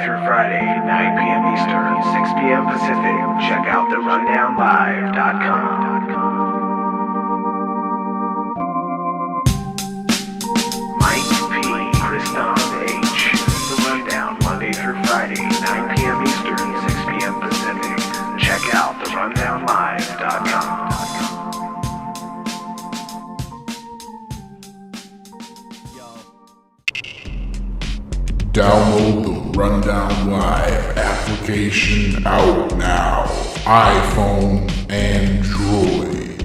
through Friday, 9 p.m. Eastern, 6 p.m. Pacific. Check out therundownlive.com. Mike P, Kriston H. The Rundown, Monday through Friday, 9 p.m. Eastern, 6 p.m. Pacific. Check out therundownlive.com. Download the Rundown Live application out now. iPhone, Android.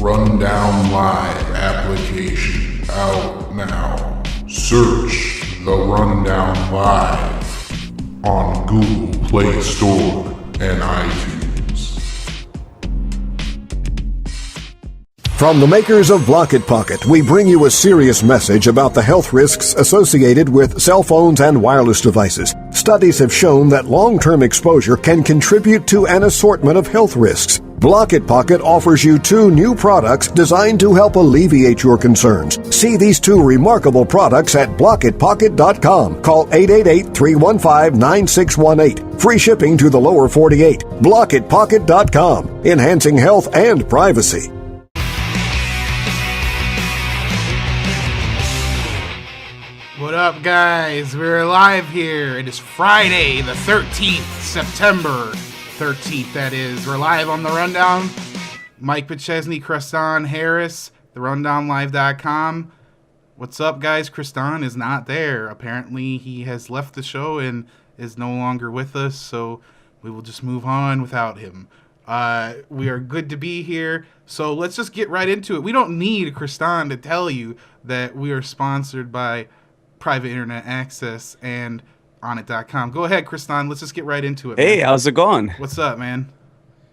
Rundown Live application out now. Search the Rundown Live on Google Play Store and iTunes. From the makers of Block It Pocket, we bring you a serious message about the health risks associated with cell phones and wireless devices. Studies have shown that long-term exposure can contribute to an assortment of health risks. Block It Pocket offers you two new products designed to help alleviate your concerns. See these two remarkable products at blockitpocket.com. Call 888-315-9618. Free shipping to the lower 48. Blockitpocket.com. Enhancing health and privacy. What up, guys? We're live here. It is Friday, the 13th, September 13th, that is. We're live on The Rundown. Mike Pachesney, Kriston Harris, therundownlive.com. What's up, guys? Kriston is not there. Apparently, he has left the show and is no longer with us, so we will just move on without him. We are good to be here, so let's just get right into it. We don't need Kriston to tell you that we are sponsored by Private Internet Access and onit.com. Go ahead, Kriston. Let's just get right into it. Hey, man. How's it going? What's up, man?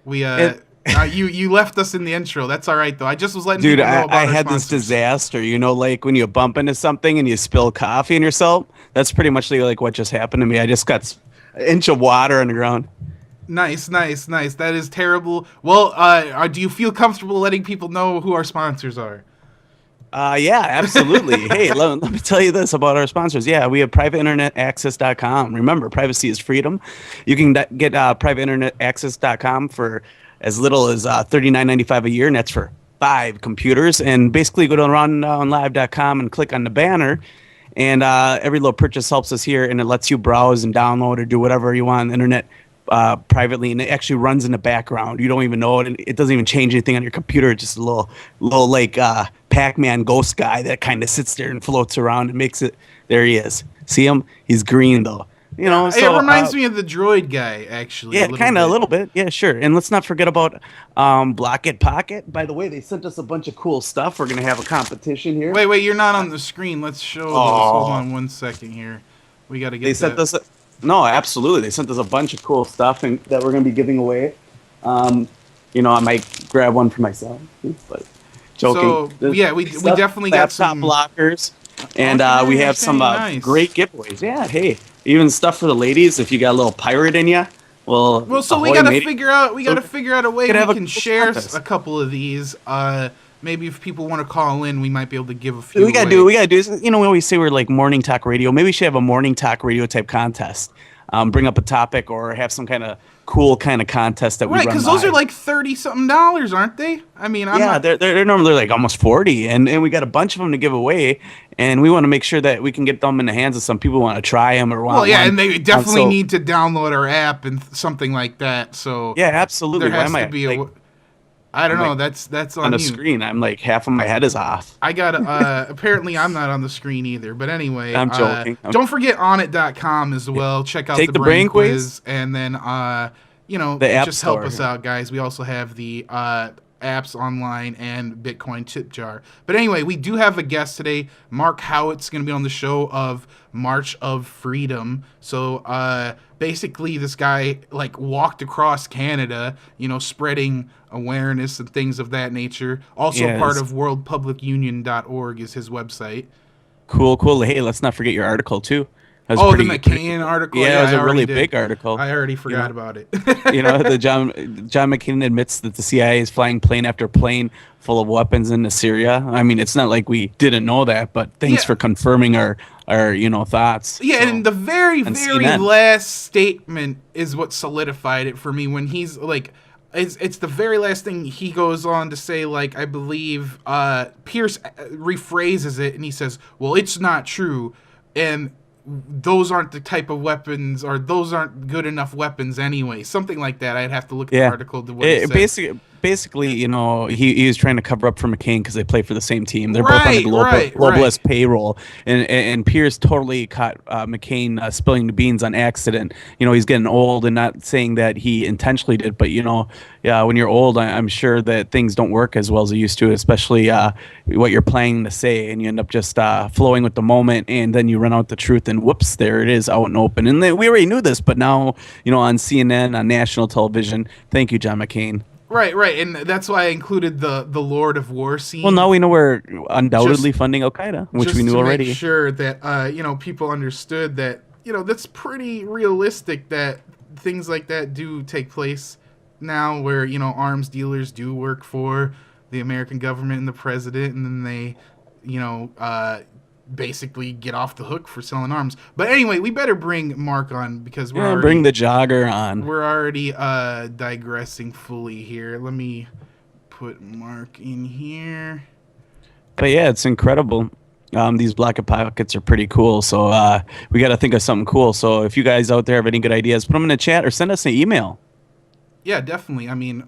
We you left us in the intro. That's all right though. I just was letting people know about I our had this sponsors. disaster. You know, like when you bump into something and you spill coffee on yourself. That's pretty much like what just happened to me. I just got an inch of water on the ground. Nice. That is terrible. Well, do you feel comfortable letting people know who our sponsors are? Yeah, absolutely. Hey, let me tell you this about our sponsors. Yeah, we have privateinternetaccess.com. Remember, privacy is freedom. You can get privateinternetaccess.com for as little as $39.95 a year, and that's for 5 computers. And basically go to rundownlive.com and click on the banner, and every little purchase helps us here, and it lets you browse and download or do whatever you want on the internet privately, and it actually runs in the background. You don't even know it, and it doesn't even change anything on your computer. It's just a little like Pac-Man ghost guy that kind of sits there and floats around and makes it. There he is. See him? He's green though. You know, so, it reminds me of the droid guy, actually. Yeah, kind of a little bit. Yeah, sure. And let's not forget about Block It Pocket. By the way, they sent us a bunch of cool stuff. We're gonna have a competition here. Wait, you're not on the screen. Let's show those. Hold on 1 second here. We got to get. They sent us. No, absolutely. They sent us a bunch of cool stuff that we're going to be giving away. You know, I might grab one for myself, but joking. So, yeah, we definitely got some blockers, and we have some great giveaways. Yeah, hey, even stuff for the ladies. If you got a little pirate in you, well, so we got to figure out. We got to figure out a way we can share a couple of these. Maybe if people want to call in, we might be able to give a few. We gotta do. You know, we always say we're like morning talk radio. Maybe we should have a morning talk radio type contest. Bring up a topic or have some kind of cool kind of contest that we run. Right, because those are like $30-something, aren't they? I mean, they're normally like almost 40, and we got a bunch of them to give away, and we want to make sure that we can get them in the hands of some people who want to try them or want. Well, yeah, and they definitely need to download our app and something like that. So yeah, absolutely. There has to be I don't know. That's on the screen. I'm like half of my head is off. I got apparently I'm not on the screen either. But anyway, I'm joking. Don't forget onit.com as well. Check out the brain quiz, and then just help us out, guys. We also have the apps online and Bitcoin tip jar. But anyway, we do have a guest today. Mark Howitt's going to be on the show of March of Freedom. So basically, this guy like walked across Canada, spreading awareness and things of that nature. Also part of worldpublicunion.org is his website. Cool. Hey, let's not forget your article too. The McCain article. Yeah, it was a really big article. I already forgot about it. The John McCain admits that the CIA is flying plane after plane full of weapons into Syria. I mean, it's not like we didn't know that, but thanks for confirming our or thoughts. Yeah, and the very CNN. last statement is what solidified it for me when he's like, it's the very last thing he goes on to say, like, I believe Pierce rephrases it and he says, well, it's not true, and those aren't the type of weapons, or those aren't good enough weapons anyway. Something like that. I'd have to look at the article to what he said. Basically, he was trying to cover up for McCain because they play for the same team. They're both on the globalist payroll, and Pierce totally caught McCain spilling the beans on accident. He's getting old, and not saying that he intentionally did, but when you're old, I'm sure that things don't work as well as they used to, especially what you're planning to say, and you end up just flowing with the moment, and then you run out the truth, and whoops, there it is, out and open. And we already knew this, but now on CNN, on national television. Thank you, John McCain. Right, and that's why I included the Lord of War scene. Well, now we know we're undoubtedly funding Al Qaeda, which we knew already. Just to make sure that people understood that that's pretty realistic that things like that do take place now, where arms dealers do work for the American government and the president, and then they basically get off the hook for selling arms. But anyway, we better bring Mark on because bring the jogger on. We're already digressing fully here. Let me put Mark in here. But yeah, it's incredible. These Black Pockets are pretty cool, so we got to think of something cool. So if you guys out there have any good ideas, put them in the chat or send us an email. Yeah, definitely. I mean,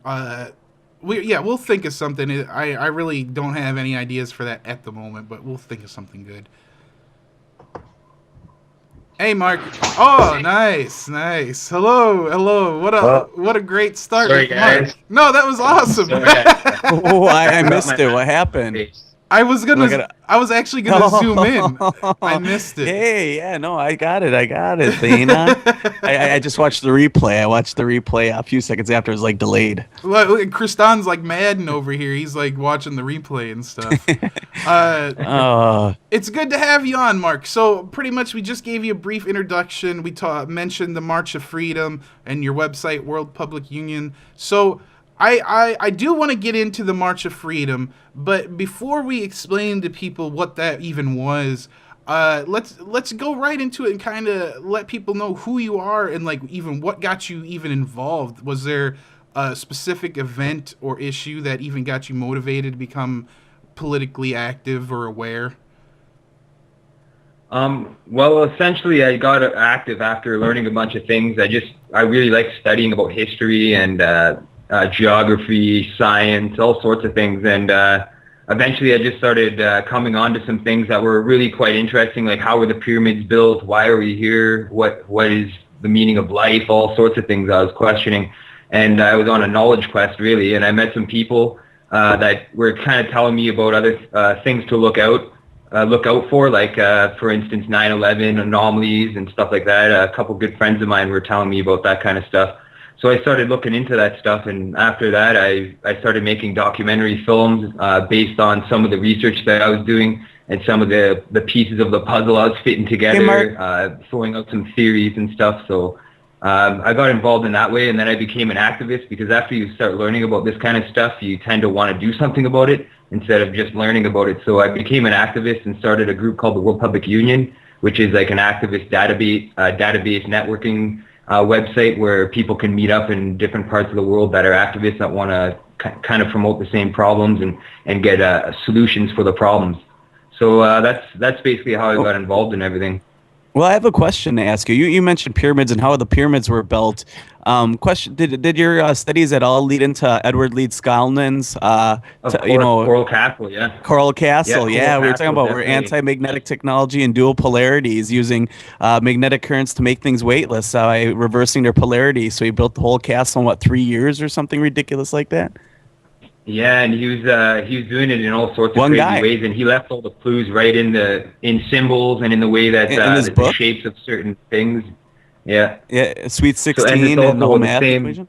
we'll think of something. I really don't have any ideas for that at the moment, but we'll think of something good. Hey, Mark. Oh, nice. Hello. What a great start. Sorry, guys. Mark. No, that was awesome. I missed it. What happened? I was actually gonna zoom in. I missed it. Hey, yeah, no, I got it, Dana. I just watched the replay. I watched the replay a few seconds after. It was like delayed. Kristan's like Madden over here. He's like watching the replay and stuff. It's good to have you on, Mark. So pretty much we just gave you a brief introduction. We mentioned the March of Freedom and your website, World Public Union. So I do want to get into the March of Freedom, but before we explain to people what that even was, let's go right into it and kind of let people know who you are and like even what got you even involved. Was there a specific event or issue that even got you motivated to become politically active or aware? Well, essentially, I got active after learning a bunch of things. I really like studying about history and geography, science, all sorts of things, and eventually I just started coming on to some things that were really quite interesting, like how were the pyramids built, why are we here, what is the meaning of life, all sorts of things I was questioning, and I was on a knowledge quest really, and I met some people that were kind of telling me about other things to look out for, like for instance 9/11 anomalies and stuff like that. A couple good friends of mine were telling me about that kind of stuff. So I started looking into that stuff, and after that, I started making documentary films based on some of the research that I was doing and some of the pieces of the puzzle I was fitting together, throwing out some theories and stuff. So I got involved in that way, and then I became an activist, because after you start learning about this kind of stuff, you tend to want to do something about it instead of just learning about it. So I became an activist and started a group called the World Public Union, which is like an activist database networking website where people can meet up in different parts of the world that are activists that want to kind of promote the same problems and get solutions for the problems. So that's basically how I got involved in everything. Well, I have a question to ask you. You mentioned pyramids and how the pyramids were built. Question: Did your studies at all lead into Edward Leeds Scanlon's? Coral Castle, yeah. Coral Castle, yeah. We were talking about definitely. anti-magnetic technology and dual polarities, using magnetic currents to make things weightless by reversing their polarity. So he built the whole castle in 3 years or something ridiculous like that. Yeah, and he was doing it in all sorts of crazy ways, and he left all the clues right in symbols and in the way that the shapes of certain things. Yeah. Yeah, Sweet 16 and the whole math equation.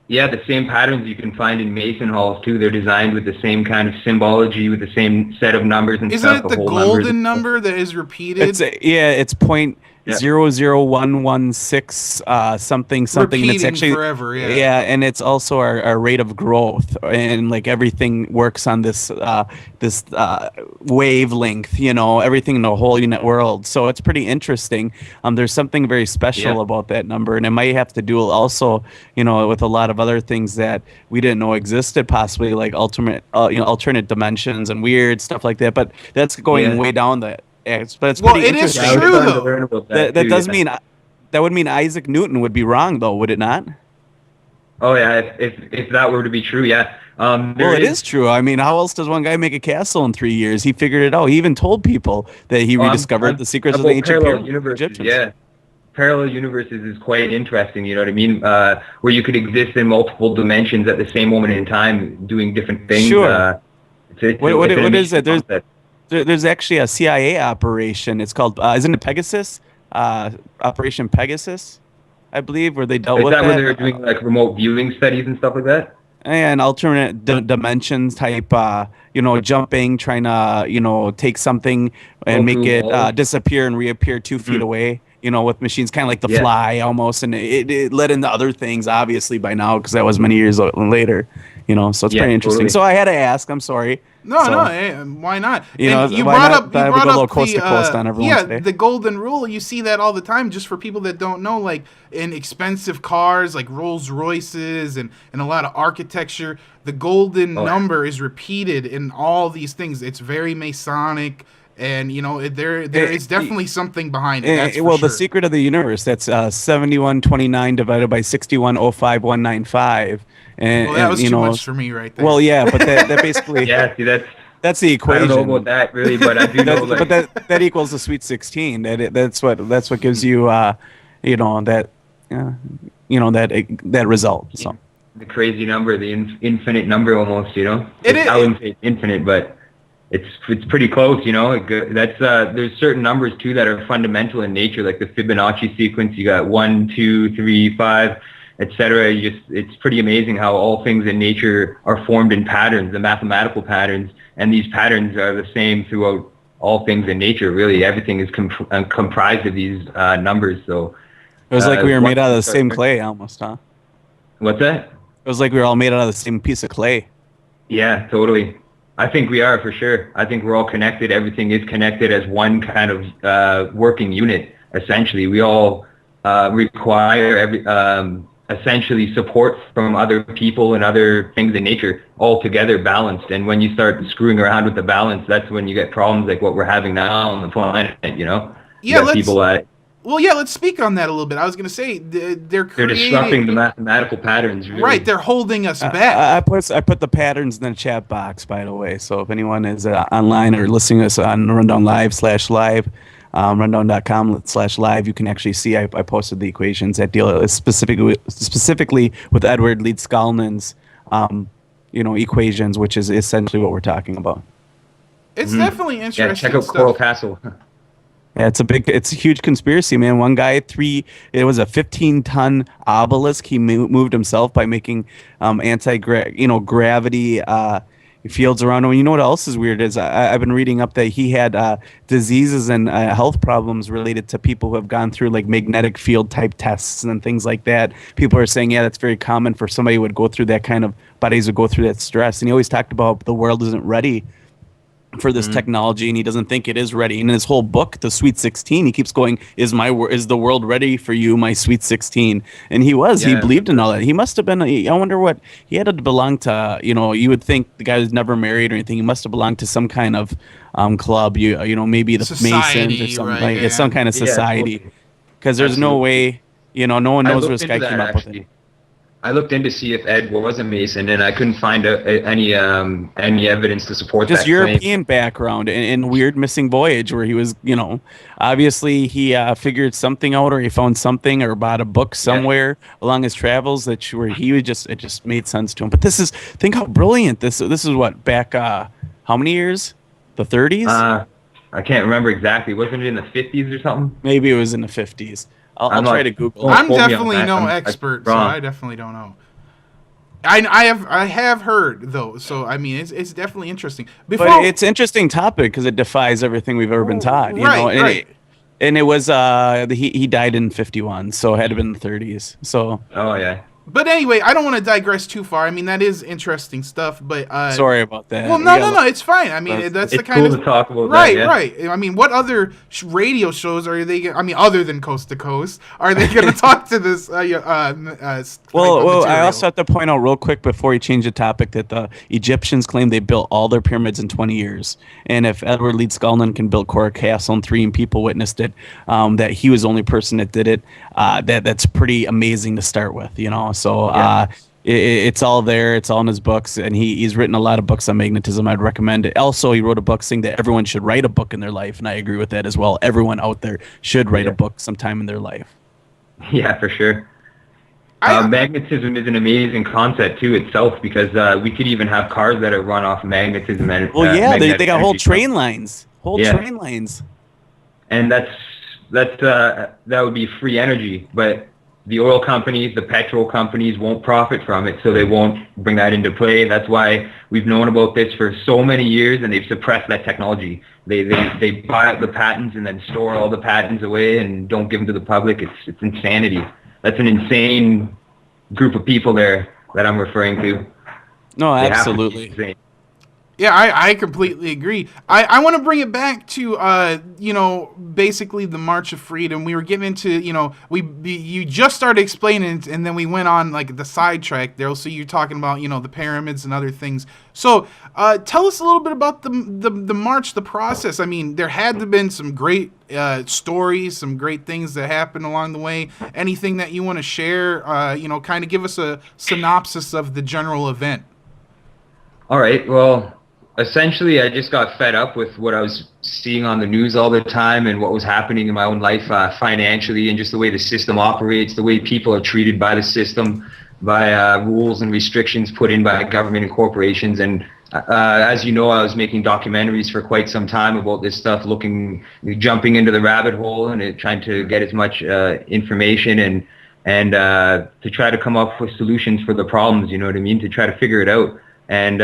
Yeah, the same patterns you can find in Mason halls too. They're designed with the same kind of symbology, with the same set of numbers and Isn't stuff. it the whole numbers golden and stuff. number that is repeated? It's point Yeah. 00116 something something. And it's Repeating actually forever, yeah. Yeah, and it's also our rate of growth, and like everything works on this wavelength. Everything in the whole unit world. So it's pretty interesting. There's something very special Yeah. about that number, and it might have to do also, with a lot of other things that we didn't know existed, possibly like alternate dimensions and weird stuff like that. But that's going Yeah. way down that. But it's Well, pretty it is interesting. Yeah, I was true, starting to though. learn about That too, does yeah. mean that would mean Isaac Newton would be wrong, though, would it not? Oh yeah, if that were to be true, yeah. Well, There it is true. I mean, how else does one guy make a castle in 3 years? He figured it out. He even told people that he rediscovered the secrets of the about ancient parallel universes. Egyptians. Yeah, parallel universes is quite interesting. You know what I mean? Where you could exist in multiple dimensions at the same moment in time, doing different things. Sure. What an is it? amazing concept. There's actually a CIA operation. It's called, isn't it Pegasus? Operation Pegasus, I believe, where they dealt Is with that that. where they're doing like remote viewing studies and stuff like that? And alternate dimensions type, jumping, trying to, take something and Go make through it walls. disappear and reappear 2 feet away, with machines, kind of like the Yeah. Fly almost. And it led into other things, obviously, by now, because that was many years later, so it's Yeah, pretty interesting. totally. So I had to ask, I'm sorry. No, So- why not? You know, And you why brought not? up, That you would brought go a little up coast the to coast on everyone yeah, today. the golden rule. You see that all the time. Just for people that don't know, like in expensive cars, like Rolls Royces, and a lot of architecture, the golden number is repeated in all these things. It's very Masonic. And there is definitely something behind it. That's for Well, sure. the secret of the universe. That's 7129 divided by 61,05195. And Well, that was and, too much for me right there. Well, yeah, but that basically Yeah, see, that's the I equation. don't know about that really, but I do know But that equals the sweet 16. That's what gives you that result. So the crazy number, the infinite number almost. It is- I wouldn't say it's infinite, but it's pretty close. That's there's certain numbers too that are fundamental in nature, like the Fibonacci sequence. You got 1, 2, 3, 5, etc. It's pretty amazing how all things in nature are formed in patterns, the mathematical patterns, and these patterns are the same throughout all things in nature. Really, everything is comprised of these numbers. So it was like we were made out of the once you same start- clay, almost, huh? What's that? It was like we were all made out of the same piece of clay. Yeah, totally. I think we are for sure. I think we're all connected. Everything is connected as one kind of working unit. Essentially, we all require essentially support from other people and other things in nature, all together balanced. And when you start screwing around with the balance, that's when you get problems like what we're having now on the planet. You Yeah, got people well, yeah, let's speak on that a little bit. I was going to say they're they're disrupting the mathematical patterns. Really. Right, they're holding us back. I put the patterns in the chat box, by the way. So if anyone is online or listening to us on Rundown Live/live, rundown.com/live, you can actually see I posted the equations that deal specifically with Edward Leeds Skalman's equations, which is essentially what we're talking about. It's definitely interesting. Yeah, check out stuff. Coral Castle. Yeah, it's a huge conspiracy, man. One guy, it was a 15-ton obelisk. He moved himself by making gravity fields around him. And you know what else is weird is I've been reading up that he had diseases and health problems related to people who have gone through like magnetic field type tests and things like that. People are saying, yeah, that's very common for somebody who would go through that kind of bodies would go through that stress. And he always talked about the world isn't ready for this technology, and he doesn't think it is ready. And in his whole book, The Sweet 16, he keeps going, is the world ready for you, my Sweet 16? And he was. He believed in all that. He must have been, I wonder what, he had to belong to, you would think the guy was never married or anything. He must have belonged to some kind of club, maybe the Society, Masons or something, right, yeah. some kind of society. totally. Because there's no way, no one knows where this looked guy into came that, up with actually. it. I looked in to see if Ed was a Mason, and I couldn't find any evidence to support Just that European claim. background and weird missing voyage where he was, obviously he figured something out or he found something or bought a book somewhere along his travels where he would it just made sense to him. But think how brilliant this is. What, back how many years? The 30s? I can't remember exactly. Wasn't it in the 50s or something? Maybe it was in the 50s. I'll try to Google. Don't I'm quote me on definitely that. no I'm expert, so wrong. I definitely don't know. I have heard though, so I mean it's definitely interesting. But it's an interesting topic because it defies everything we've ever been taught. You know, and right. And it was he died in 51, so it had to been in the 30s. So Oh yeah. But anyway, I don't want to digress too far. I mean, that is interesting stuff, but sorry about that. Well, no, it's fine. I mean, that's the kind cool of to talk about right, that, yeah. right. I mean, what other radio shows are they? I mean, other than Coast to Coast, are they going to talk to this? Well, material? I also have to point out real quick before you change the topic that the Egyptians claim they built all their pyramids in 20 years, and if Edward Leeds Scullin can build Cora Castle in 3 and people witnessed it, that he was the only person that did it. That's pretty amazing to start with, you know. So. Yeah. It's all there. It's all in his books, and he's written a lot of books on magnetism. I'd recommend it. Also, he wrote a book saying that everyone should write a book in their life, and I agree with that as well. Everyone out there should write a book sometime in their life. Yeah, for sure. Magnetism is an amazing concept too itself because we could even have cars that are run off magnetism. And, they got whole train lines. Train lines. And that would be free energy, but the oil companies, the petrol companies won't profit from it, so they won't bring that into play. That's why we've known about this for so many years, and they've suppressed that technology. They buy up the patents and then store all the patents away and don't give them to the public. It's insanity. That's an insane group of people there that I'm referring to. No, absolutely. Yeah, I completely agree. I want to bring it back to basically the March of Freedom. We were getting into you just started explaining it, and then we went on like the sidetrack there. So you're talking about the pyramids and other things. So tell us a little bit about the march, the process. I mean, there had to have been some great stories, some great things that happened along the way. Anything that you want to share? Kind of give us a synopsis of the general event. All right. Well, essentially, I just got fed up with what I was seeing on the news all the time and what was happening in my own life financially and just the way the system operates, the way people are treated by the system, by rules and restrictions put in by government and corporations. And as you know, I was making documentaries for quite some time about this stuff, jumping into the rabbit hole and trying to get as much information and to try to come up with solutions for the problems, you know what I mean, to try to figure it out. And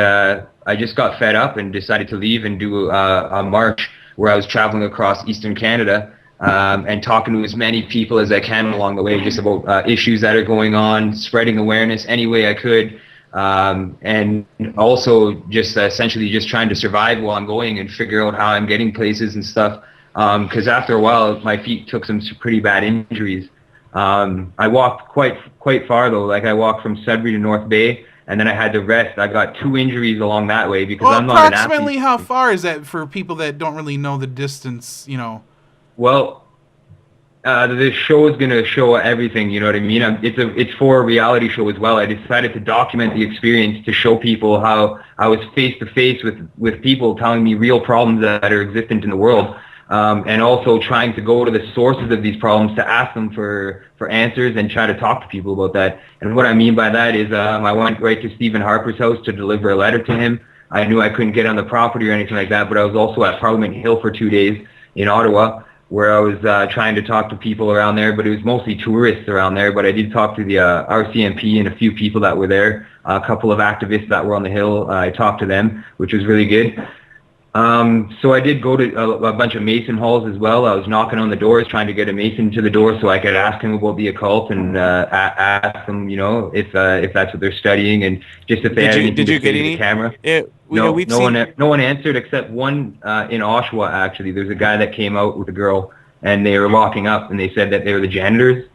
I just got fed up and decided to leave and do a march where I was traveling across Eastern Canada and talking to as many people as I can along the way, just about issues that are going on, spreading awareness any way I could, and also just essentially just trying to survive while I'm going and figure out how I'm getting places and stuff. Because after a while, my feet took some pretty bad injuries. I walked quite far though. Like I walked from Sudbury to North Bay. And then I had to rest. I got 2 injuries along that way because I'm not an athlete. Approximately how far is that for people that don't really know the distance, Well, the show is going to show everything, you know what I mean? It's for a reality show as well. I decided to document the experience to show people how I was face-to-face with people telling me real problems that are existent in the world. And also trying to go to the sources of these problems to ask them for answers and try to talk to people about that. And what I mean by that is I went right to Stephen Harper's house to deliver a letter to him. I knew I couldn't get on the property or anything like that, but I was also at Parliament Hill for 2 days in Ottawa, where I was trying to talk to people around there, but it was mostly tourists around there. But I did talk to the RCMP and a few people that were there, a couple of activists that were on the Hill. I talked to them, which was really good. So I did go to a bunch of Mason halls as well. I was knocking on the doors, trying to get a Mason to the door so I could ask him about the occult and ask them, if that's what they're studying and just if they had anything to say to the camera. No one answered except one in Oshawa, actually. There's a guy that came out with a girl, and they were locking up, and they said that they were the janitors.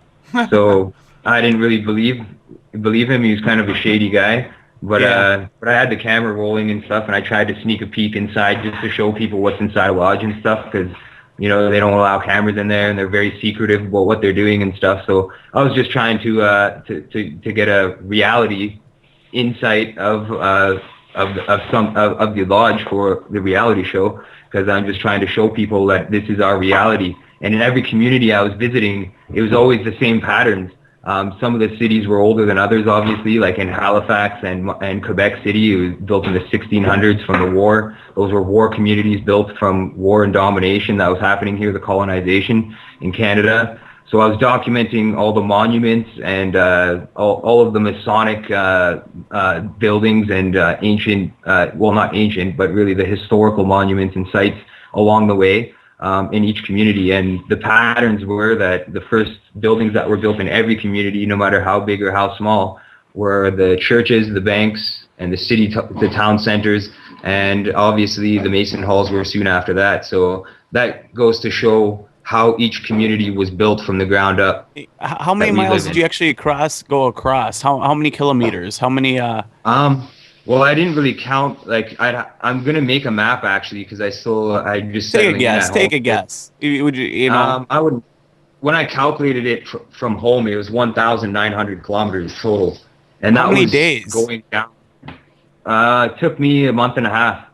So I didn't really believe him. He was kind of a shady guy. But I had the camera rolling and stuff, and I tried to sneak a peek inside just to show people what's inside a lodge and stuff, because they don't allow cameras in there, and they're very secretive about what they're doing and stuff. So I was just trying to get a reality insight of the lodge for the reality show, because I'm just trying to show people that this is our reality. And in every community I was visiting, it was always the same patterns. Some of the cities were older than others, obviously, like in Halifax and Quebec City. It was built in the 1600s from the war. Those were war communities built from war and domination that was happening here, the colonization in Canada. So I was documenting all the monuments and all of the Masonic buildings and ancient, well, not ancient, but really the historical monuments and sites along the way in each community. And the patterns were that the first buildings that were built in every community, no matter how big or how small, were the churches, the banks, and the town centers. And obviously the Mason halls were soon after that. So that goes to show how each community was built from the ground up. How many miles did you actually go across? How many kilometers? How many? Well, I didn't really count. Like, I'm gonna make a map actually, because I just take a guess. Take a guess. Would you know? I would. When I calculated it from home, it was 1,900 kilometers total, and how that many was days going down. It took me a month and a half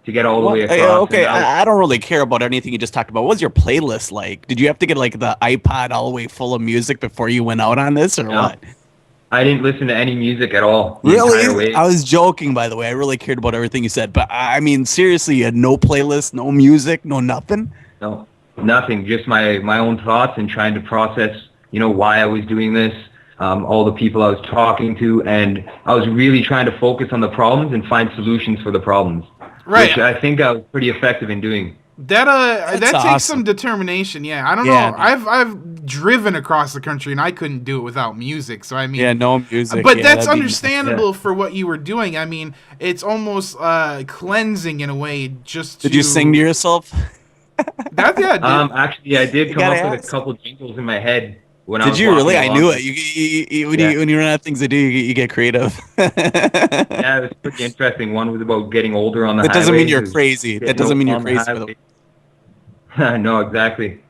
to get all the way across. Okay, I don't really care about anything you just talked about. What was your playlist like? Did you have to get like the iPod all the way full of music before you went out on this, or what? I didn't listen to any music at all. Really? I was joking, by the way. I really cared about everything you said, but I mean, seriously, you had no playlist, no music, no nothing? No, nothing. Just my own thoughts and trying to process, why I was doing this, all the people I was talking to, and I was really trying to focus on the problems and find solutions for the problems. Right. Which I think I was pretty effective in doing. That takes awesome. some determination. Yeah, I don't know. I've driven across the country and I couldn't do it without music. So I mean, no music. But that's understandable for what you were doing. I mean, it's almost cleansing in a way. Did you sing to yourself? Actually, I did come up with a couple jingles in my head. Did you really? I knew it. When you run out of things to do, you get creative. Yeah, it was pretty interesting. One was about getting older on the highway. That doesn't mean you're crazy. That doesn't mean you're crazy. No, exactly.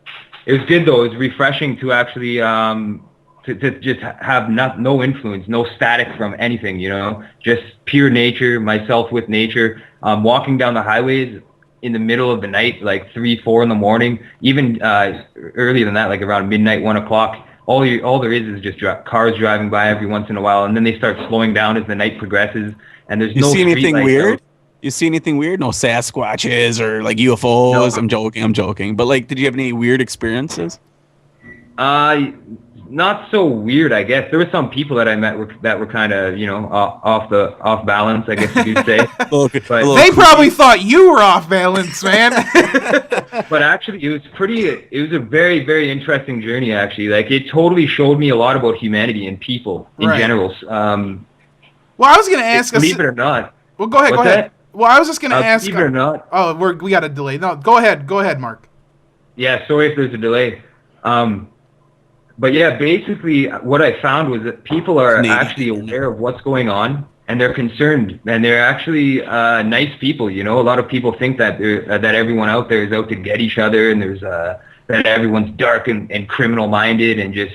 It was good though. It was refreshing to actually to just have no influence, no static from anything. Just pure nature. Myself with nature. Walking down the highways in the middle of the night, like 3, 4 in the morning, even earlier than that, like around midnight, 1 o'clock. All there is just cars driving by every once in a while, and then they start slowing down as the night progresses. And there's no. You see anything weird? You see anything weird? No Sasquatches or like UFOs? No. I'm joking. But like, did you have any weird experiences? Not so weird, I guess. There were some people that I met that were kind of, off balance, I guess you could say. But they probably thought you were off balance, man. But actually, it was a very, very interesting journey, actually. Like, it totally showed me a lot about humanity and people in general. Well, I was going to ask... Believe it or not. Well, go ahead. Well, I was just going to ask... Believe it or not. Oh, we got a delay. No, go ahead, Mark. Yeah, sorry if there's a delay. But yeah, basically what I found was that people are actually aware of what's going on, and they're concerned, and they're actually nice people. A lot of people think that that everyone out there is out to get each other, and there's that everyone's dark and criminal-minded and just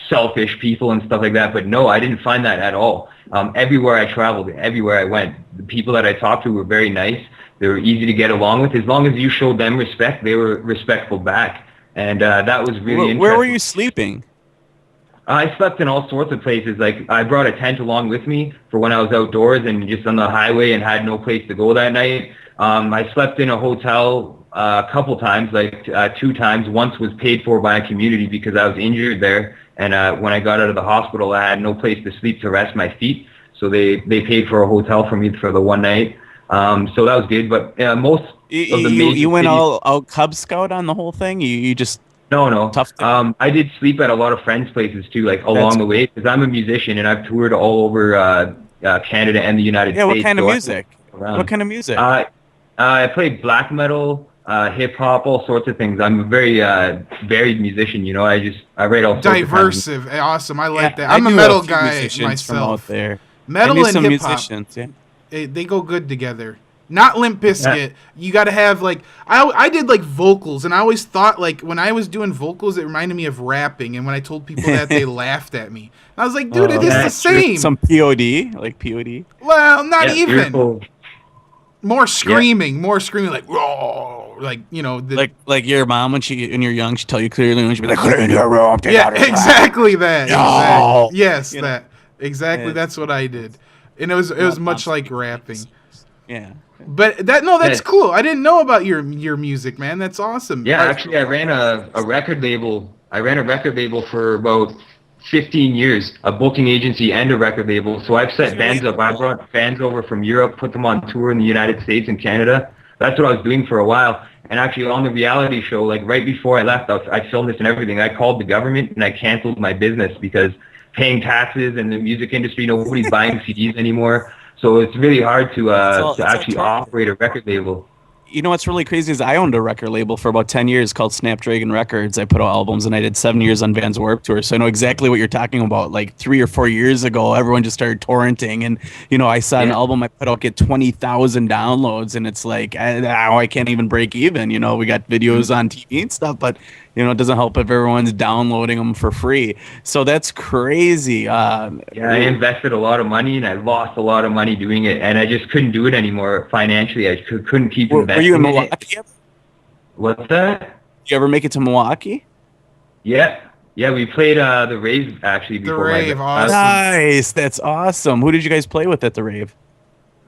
selfish people and stuff like that. But no, I didn't find that at all. Everywhere I traveled, everywhere I went, the people that I talked to were very nice. They were easy to get along with. As long as you showed them respect, they were respectful back. And that was really interesting. Where were you sleeping? I slept in all sorts of places. Like, I brought a tent along with me for when I was outdoors and just on the highway and had no place to go that night. I slept in a hotel a couple times, like 2 times. Once was paid for by a community because I was injured there. And when I got out of the hospital, I had no place to sleep to rest my feet. So they paid for a hotel for me for the one night. So that was good. But most of the you went all Cub Scout on the whole thing? You just... No. Tough. I did sleep at a lot of friends' places too, like along the way, because I'm a musician and I've toured all over Canada and the United States. Yeah, what kind of music? What kind of music? I play black metal, hip hop, all sorts of things. I'm a very varied musician. I write all sorts diverse. Awesome. I like that. I'm a metal guy myself. Out there. Metal and hip hop. Musicians, yeah. They go good together. Not Limp Bizkit. Yeah. You got to have, like... I did, like, vocals, and I always thought, like, when I was doing vocals, it reminded me of rapping, and when I told people that, they laughed at me. And I was like, dude, it is the same. Some POD? Like POD? Well, not even. More screaming, like, raw, like, like your mom when you're young, she'd tell you clearly when she'd be like, clear your room. Yeah, exactly that. No. Yes, that. Exactly, that's what I did. And it was much like rapping. Yeah. But that's cool. I didn't know about your music, man. That's awesome. Yeah, actually, I ran a record label I ran a record label for about 15 years, a booking agency and a record label. So I've set bands up. I brought bands over from Europe, put them on tour in the United States and Canada. That's what I was doing for a while. And actually on the reality show, like right before I left, I filmed this and everything. I called the government and I canceled my business because paying taxes and the music industry, nobody's buying CDs anymore. So it's really hard to actually operate a record label. You know what's really crazy is I owned a record label for about 10 years called Snapdragon Records. I put out albums and I did 7 years on Vans Warped Tour. So I know exactly what you're talking about. Like 3 or 4 years ago, everyone just started torrenting. And, you know, I saw an album I put out get 20,000 downloads. And it's like, now I can't even break even. You know, we got videos on TV and stuff, but, you know, it doesn't help if everyone's downloading them for free. So that's crazy. I invested a lot of money and I lost a lot of money doing it. And I just couldn't do it anymore financially. I couldn't keep investing. Were you in Milwaukee? What's that? Did you ever make it to Milwaukee? Yeah, we played the Rave actually before. The Rave, awesome. Nice, that's awesome. Who did you guys play with at the Rave?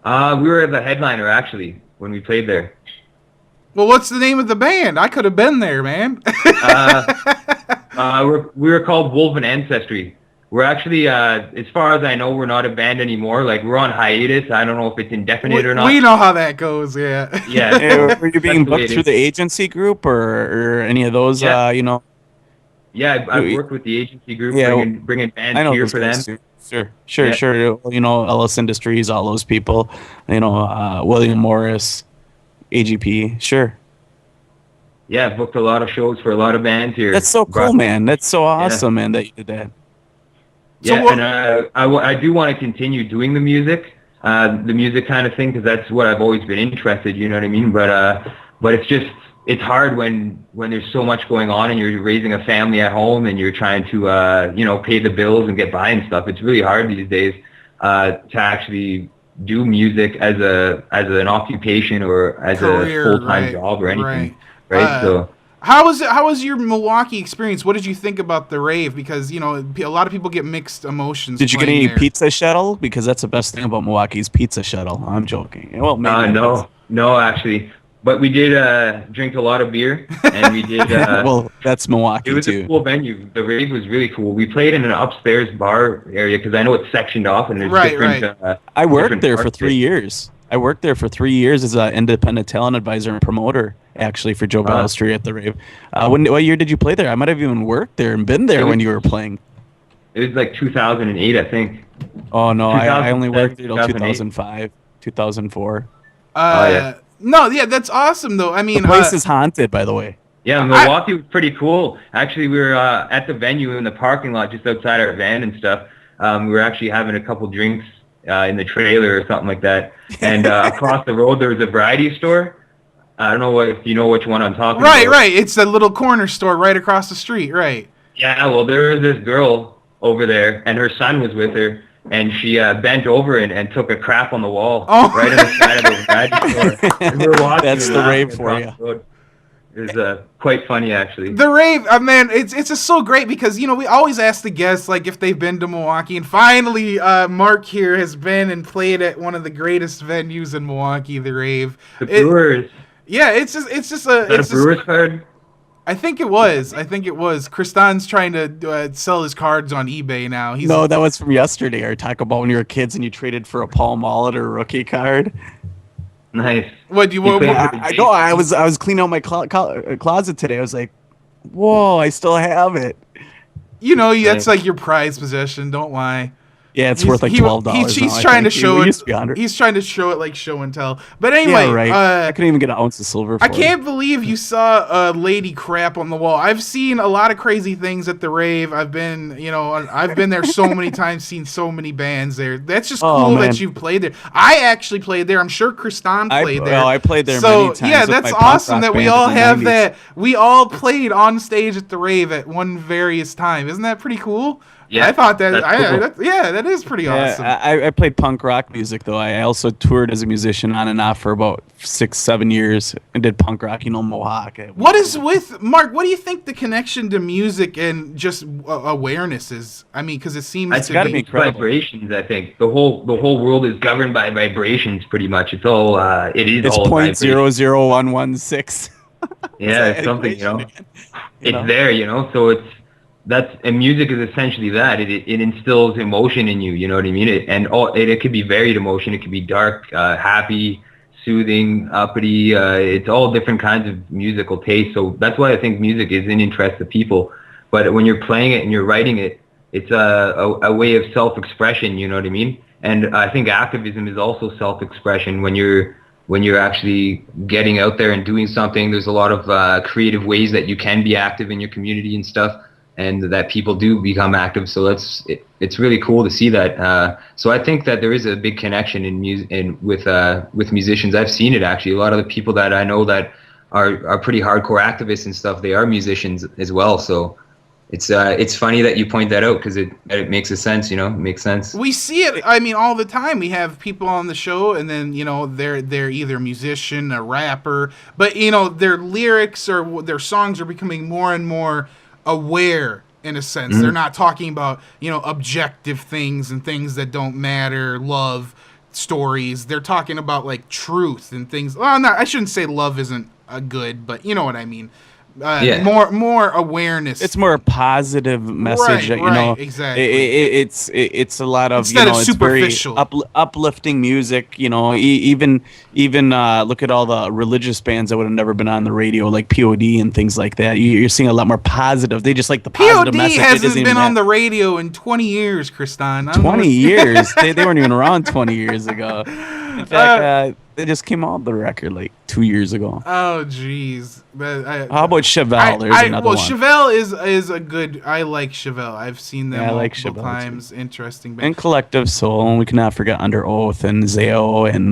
We were the headliner actually when we played there. Well, what's the name of the band? I could have been there, man. We were called Wolven Ancestry. We're actually, as far as I know, we're not a band anymore. Like, we're on hiatus. I don't know if it's indefinite or not. We know how that goes, yeah. Yeah. Were you being booked through the agency group or any of those, you know? Yeah, I've worked with the agency group, bringing bands here for them. Sure. You know, Ellis Industries, all those people. You know, William Morris, AGP, sure. Yeah, I've booked a lot of shows for a lot of bands here. That's so cool, man. That's so awesome, man, that you did that. Yeah, so and I do want to continue doing the music kind of thing, because that's what I've always been interested. You know what I mean? But it's hard when there's so much going on and you're raising a family at home and you're trying to pay the bills and get by and stuff. It's really hard these days to actually do music as an occupation or as career, a full-time job or anything. Right. So. How was your Milwaukee experience? What did you think about the Rave? Because, you know, a lot of people get mixed emotions. Did you get any pizza shuttle? Because that's the best thing about Milwaukee's pizza shuttle. I'm joking. Well, maybe no, actually. But we did drink a lot of beer, and we did... well, that's Milwaukee, too. It was a cool venue. The Rave was really cool. We played in an upstairs bar area, because I know it's sectioned off, and there's different... I worked there for 3 years. I worked there for 3 years as an independent talent advisor and promoter, actually, for Joe Ballestry at the Rave. What year did you play there? I might have even worked there and been there when you were playing. It was like 2008, I think. Oh, no, I only worked there until 2005, 2004. No, yeah, that's awesome, though. I mean... The place is haunted, by the way. Yeah, Milwaukee was pretty cool. Actually, we were at the venue in the parking lot just outside our van and stuff. We were actually having a couple drinks in the trailer or something like that. And across the road, there was a variety store. I don't know if you know which one I'm talking about. Right. It's a little corner store right across the street, right? Yeah, well, there was this girl over there, and her son was with her, and she bent over and took a crap on the wall right on the side of the variety store. And we were watching. That's the Rave for you. It was quite funny, actually. The Rave, man, it's just so great because, you know, we always ask the guests, like, if they've been to Milwaukee. And finally, Mark here has been and played at one of the greatest venues in Milwaukee, the Rave. The Brewers. Yeah, it's just a Brewers card? I think it was. Kristan's trying to sell his cards on eBay now. No, that was from yesterday. Or talk about when you were kids and you traded for a Paul Molitor rookie card. Nice. What do you want? I know. I was cleaning out my closet today. I was like, "Whoa, I still have it." You know, that's like your prized possession. Don't lie. Yeah, it's worth like $12. He's trying to show it. He's trying to show it like show and tell. But anyway, yeah, right. I couldn't even get an ounce of silver. I can't believe you saw a lady crap on the wall. I've seen a lot of crazy things at the Rave. I've been there so many times, seen so many bands there. That's just cool that you played there. I actually played there. I'm sure Kristan played there. I played there many times. Yeah, that's awesome that we all have that. We all played on stage at the Rave at one various time. Isn't that pretty cool? Yeah, I thought that. Cool. That is pretty awesome. I played punk rock music though. I also toured as a musician on and off for about 6-7 years and did punk rock. You know, Mohawk. What is with Mark? What do you think the connection to music and just awareness is? I mean, because it seems to be vibrations. I think the whole world is governed by vibrations. Pretty much, it's all. It's all 0.00116. Yeah, it's something. It's there. So it's. and music is essentially that. It instills emotion in you. You know what I mean? It could be varied emotion. It could be dark, happy, soothing, uppity. It's all different kinds of musical taste. So that's why I think music is in interest of people. But when you're playing it and you're writing it, it's a way of self-expression. You know what I mean? And I think activism is also self-expression. When you're actually getting out there and doing something, there's a lot of creative ways that you can be active in your community and stuff, and that people do become active. So it's really cool to see that. So I think that there is a big connection in music and with musicians. I've seen it actually. A lot of the people that I know that are pretty hardcore activists and stuff, they are musicians as well. So it's funny that you point that out, because it makes a sense, you know, it makes sense. We see it, I mean, all the time. We have people on the show, and then, you know, they're either a musician, a rapper, but, you know, their lyrics or their songs are becoming more and more aware, in a sense. Mm-hmm. They're not talking about, you know, objective things and things that don't matter, love stories. They're talking about, like, truth and things. Well, I shouldn't say love isn't a good, but you know what I mean. More awareness. It's more a positive message. Right, you know, exactly. It's a lot of, instead you know, of it's very superficial, uplifting music. You know, even look at all the religious bands that would have never been on the radio, like POD and things like that. You're seeing a lot more positive. They just like the positive POD message. hasn't been on the radio in 20 years, Kristan. 20 years? They weren't even around 20 years ago. In fact, they just came out the record like 2 years ago. Oh, jeez. How about Chevelle? There's another one. Chevelle is a good. I like Chevelle. I've seen them multiple times. Too. Interesting band. And Collective Soul, and we cannot forget Under Oath and Zao and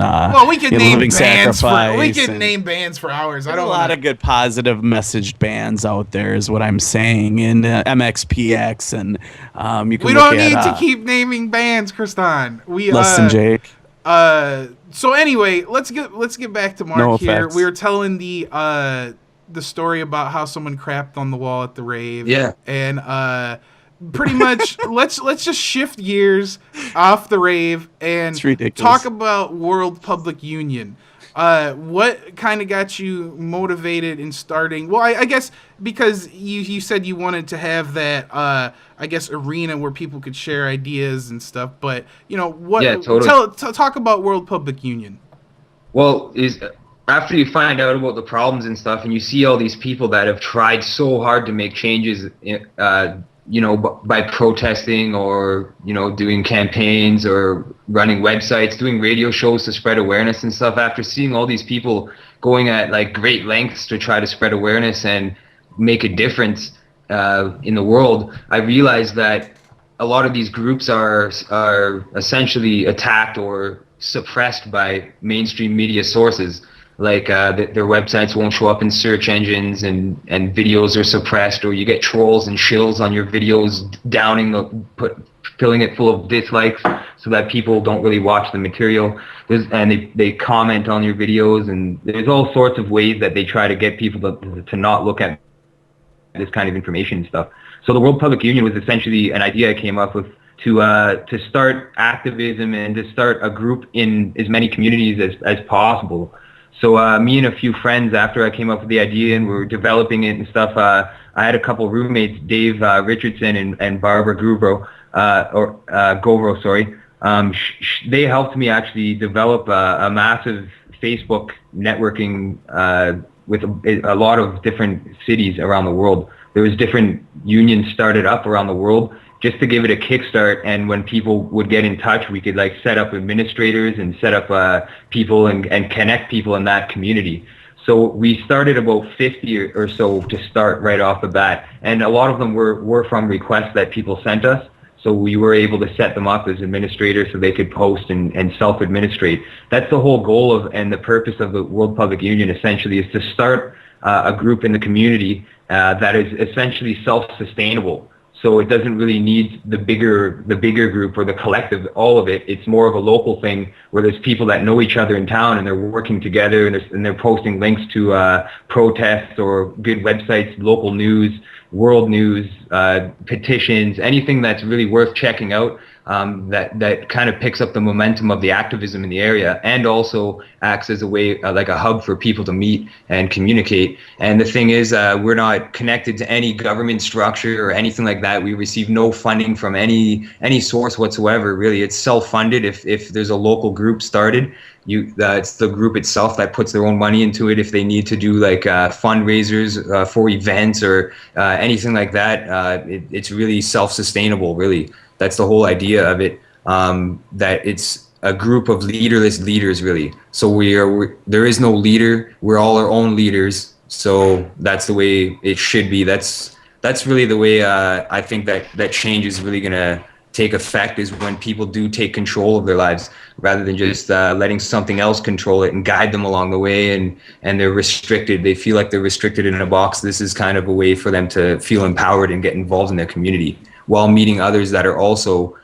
we can name Living bands Sacrifice. name bands for hours. I don't. A lot of good positive messaged bands out there is what I'm saying. And MXPX and you can. We don't need to keep naming bands, Kristan. Listen, Jake. So anyway, let's get back to Mark no here. effects. We were telling the story about how someone crapped on the wall at the rave. Yeah. And pretty much let's just shift gears off the rave and talk about World Public Union. What kind of got you motivated in starting? Well, I guess because you said you wanted to have that arena where people could share ideas and stuff. But you know what? Yeah, totally. Talk about World Public Union. Well, after you find out about the problems and stuff, and you see all these people that have tried so hard to make changes, you know, by protesting or, you know, doing campaigns or running websites, doing radio shows to spread awareness and stuff. After seeing all these people going at like great lengths to try to spread awareness and make a difference in the world, I realized that a lot of these groups are essentially attacked or suppressed by mainstream media sources. Like their websites won't show up in search engines, and videos are suppressed, or you get trolls and shills on your videos filling it full of dislikes so that people don't really watch the material. And they comment on your videos, and there's all sorts of ways that they try to get people to not look at this kind of information and stuff. So the World Public Union was essentially an idea I came up with to start activism and to start a group in as many communities as possible. So me and a few friends, after I came up with the idea and we were developing it and stuff, I had a couple roommates, Dave Richardson and Barbara Govro, sorry. They helped me actually develop a massive Facebook networking with a lot of different cities around the world. There was different unions started up around the world just to give it a kickstart, and when people would get in touch, we could like set up administrators and set up people and connect people in that community. So we started about 50 or so to start right off the bat, and a lot of them were from requests that people sent us. So we were able to set them up as administrators so they could post and self-administrate. That's the whole goal of and the purpose of the World Public Union essentially, is to start a group in the community that is essentially self-sustainable. So it doesn't really need the bigger group or the collective, all of it. It's more of a local thing where there's people that know each other in town and they're working together and they're posting links to protests or good websites, local news, world news, petitions, anything that's really worth checking out. that kind of picks up the momentum of the activism in the area, and also acts as a way, like a hub for people to meet and communicate. And the thing is, we're not connected to any government structure or anything like that. We receive no funding from any source whatsoever. Really, it's self-funded. If there's a local group started, it's the group itself that puts their own money into it. If they need to do like fundraisers for events or anything like that, it's really self-sustainable. Really, that's the whole idea of it. That it's a group of leaderless leaders, really. So there is no leader. We're all our own leaders. So that's the way it should be. That's really the way I think that change is really gonna take effect, is when people do take control of their lives rather than just letting something else control it and guide them along the way, and they're restricted. They feel like they're restricted in a box. This is kind of a way for them to feel empowered and get involved in their community while meeting others that are also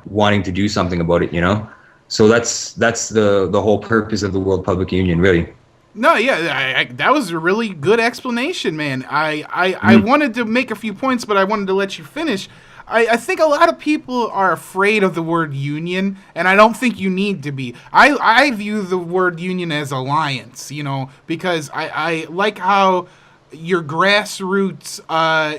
wanting to do something about it, you know? So that's the whole purpose of the World Public Union, really. No, yeah, that was a really good explanation, man. I wanted to make a few points, but I wanted to let you finish. I think a lot of people are afraid of the word union, and I don't think you need to be. I view the word union as alliance, you know, because I like how your grassroots,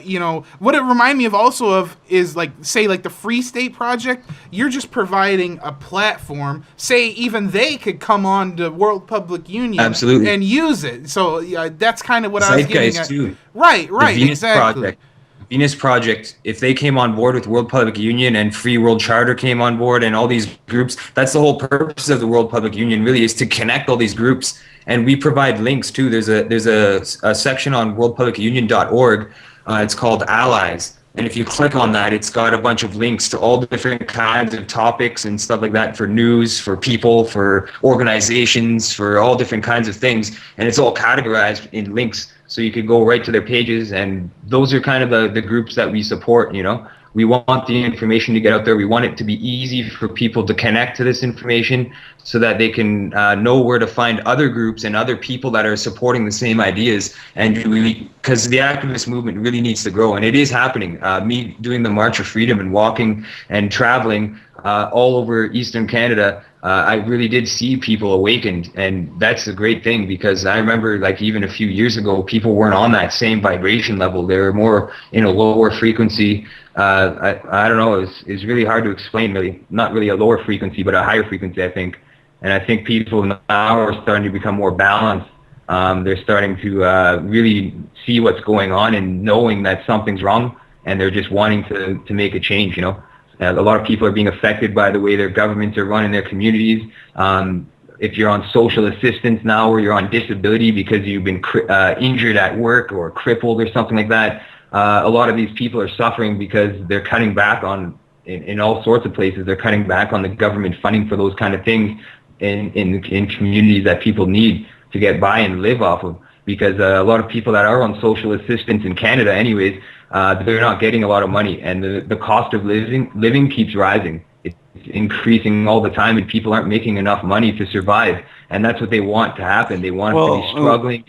you know, what it reminded me of also of is like, say, like the Free State Project. You're just providing a platform. Say even they could come on to World Public Union Absolutely. and use it. So that's kind of what I was getting at. Too. Right, The Venus exactly. Project. Venus Project, if they came on board with World Public Union and Free World Charter came on board and all these groups, that's the whole purpose of the World Public Union, really, is to connect all these groups. And we provide links too. There's a section on worldpublicunion.org. It's called Allies. And if you click on that, it's got a bunch of links to all the different kinds of topics and stuff like that, for news, for people, for organizations, for all different kinds of things. And it's all categorized in links. So you could go right to their pages, and those are kind of the groups that we support, you know. We want the information to get out there. We want it to be easy for people to connect to this information so that they can know where to find other groups and other people that are supporting the same ideas. And because the activist movement really needs to grow, and it is happening. Me doing the March of Freedom and walking and traveling all over Eastern Canada, I really did see people awakened, and that's a great thing, because I remember, like, even a few years ago, people weren't on that same vibration level. They were more in a lower frequency. I don't know, it's really hard to explain, really. Not really a lower frequency, but a higher frequency, I think. And I think people now are starting to become more balanced. They're starting to really see what's going on and knowing that something's wrong, and they're just wanting to make a change, you know. A lot of people are being affected by the way their governments are running their communities. If you're on social assistance now, or you're on disability because you've been injured at work or crippled or something like that, a lot of these people are suffering because they're cutting back on, in all sorts of places, they're cutting back on the government funding for those kind of things in communities that people need to get by and live off of. Because a lot of people that are on social assistance in Canada anyways, they're not getting a lot of money, and the cost of living keeps rising. It's increasing all the time, and people aren't making enough money to survive, and that's what they want to happen. They want to be struggling,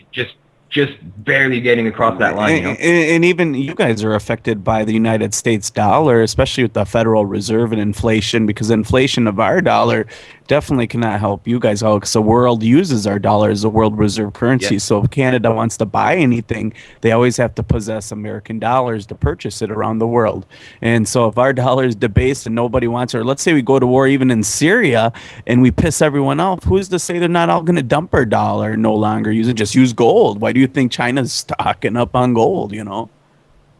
just barely getting across that line. You know? And even you guys are affected by the United States dollar, especially with the Federal Reserve and inflation, because inflation of our dollar definitely cannot help you guys out, because the world uses our dollar as a world reserve currency. Yep. So if Canada wants to buy anything, they always have to possess American dollars to purchase it around the world. And so if our dollar is debased and nobody wants it, or let's say we go to war even in Syria and we piss everyone off, who's to say they're not all going to dump our dollar, no longer use it, just use gold? Why do you think China's stocking up on gold, you know?